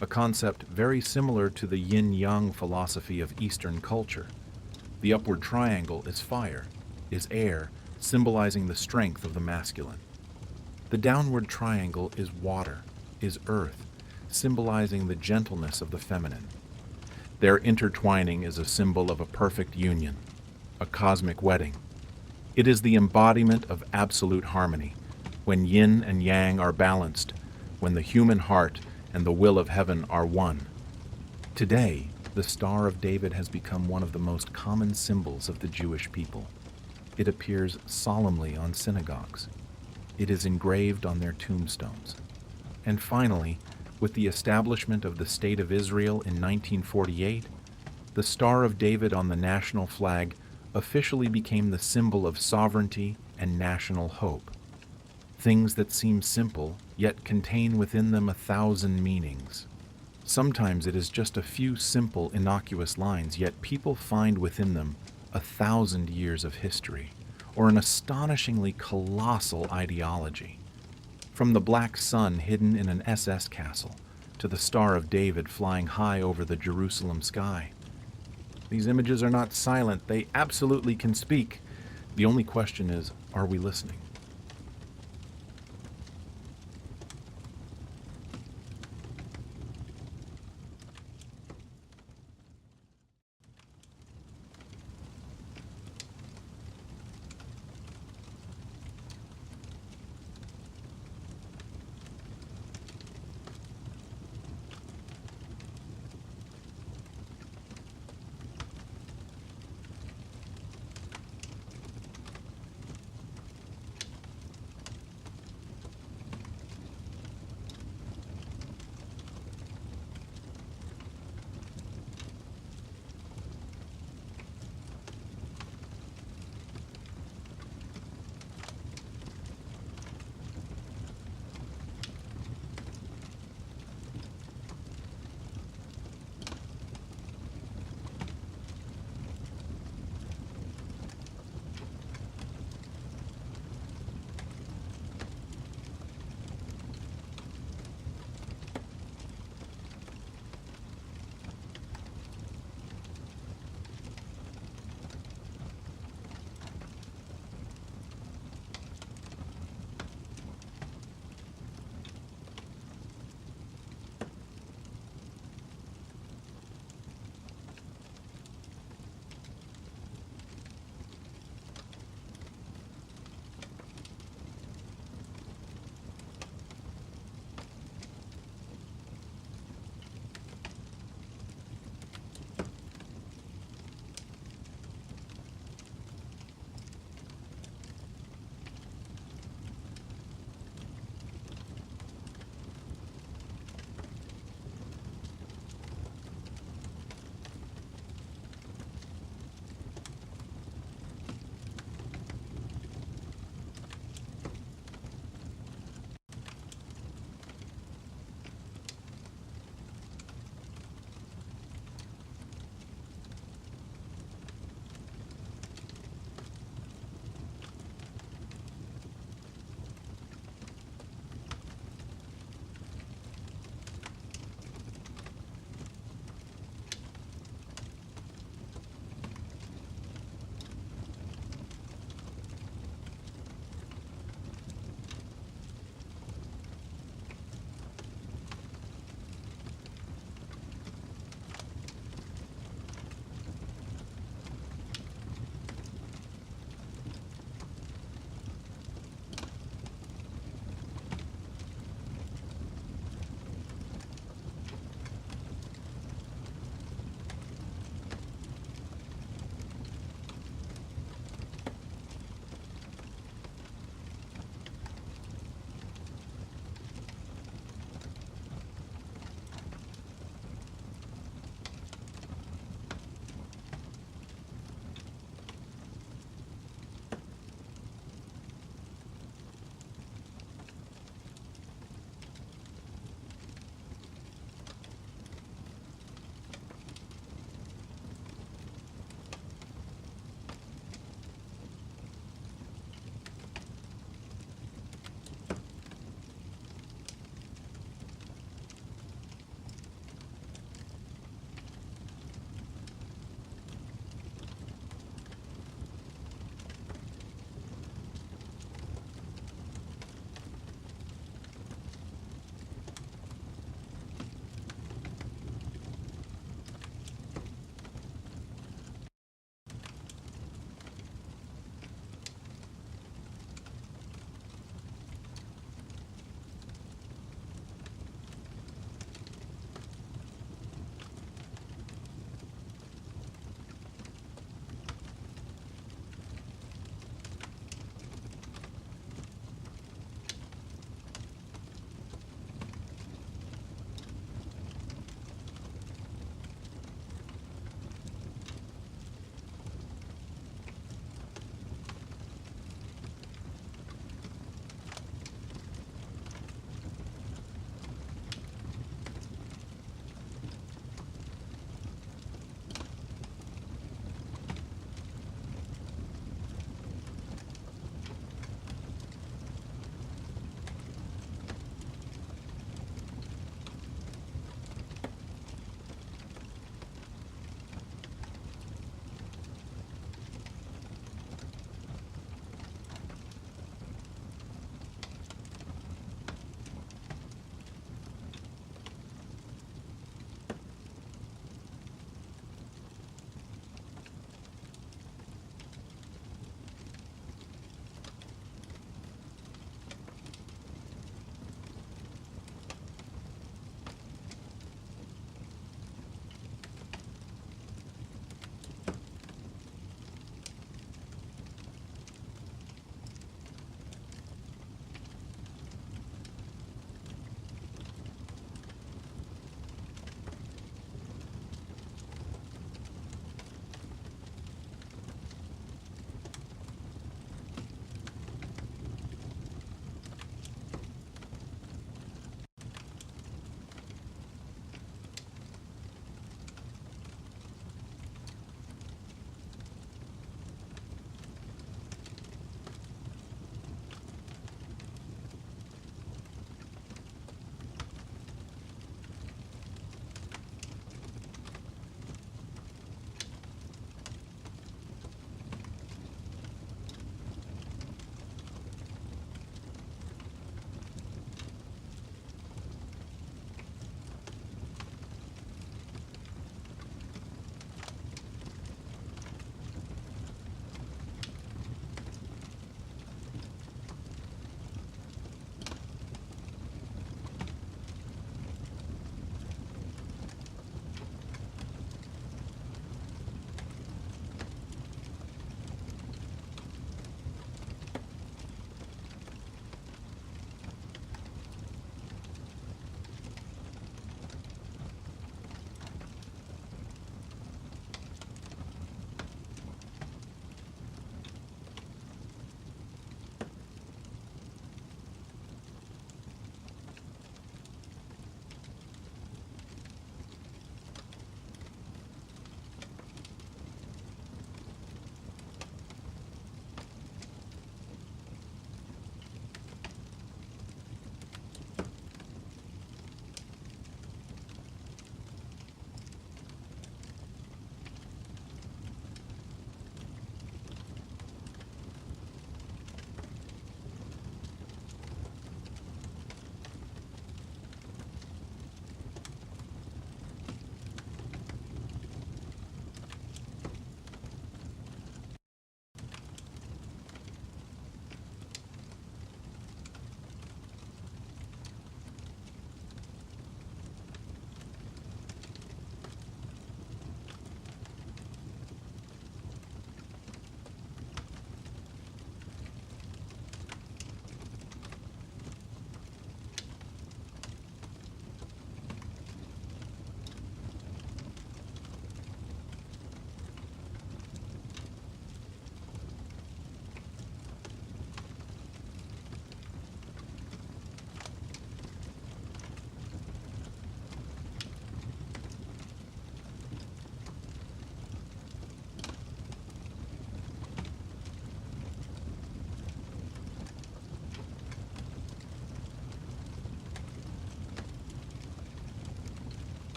a concept very similar to the yin-yang philosophy of Eastern culture. The upward triangle is fire, is air, symbolizing the strength of the masculine. The downward triangle is water, is earth, symbolizing the gentleness of the feminine. Their intertwining is a symbol of a perfect union, a cosmic wedding. It is the embodiment of absolute harmony, when yin and yang are balanced, when the human heart and the will of heaven are one. Today, the Star of David has become one of the most common symbols of the Jewish people. It appears solemnly on synagogues. It is engraved on their tombstones. And finally, with the establishment of the State of Israel in 1948, the Star of David on the national flag officially became the symbol of sovereignty and national hope. Things that seem simple, yet contain within them 1,000 meanings. Sometimes it is just a few simple, innocuous lines, yet people find within them 1,000 years of history, or an astonishingly colossal ideology. From the black sun hidden in an SS castle, to the Star of David flying high over the Jerusalem sky. These images are not silent, they absolutely can speak. The only question is, are we listening?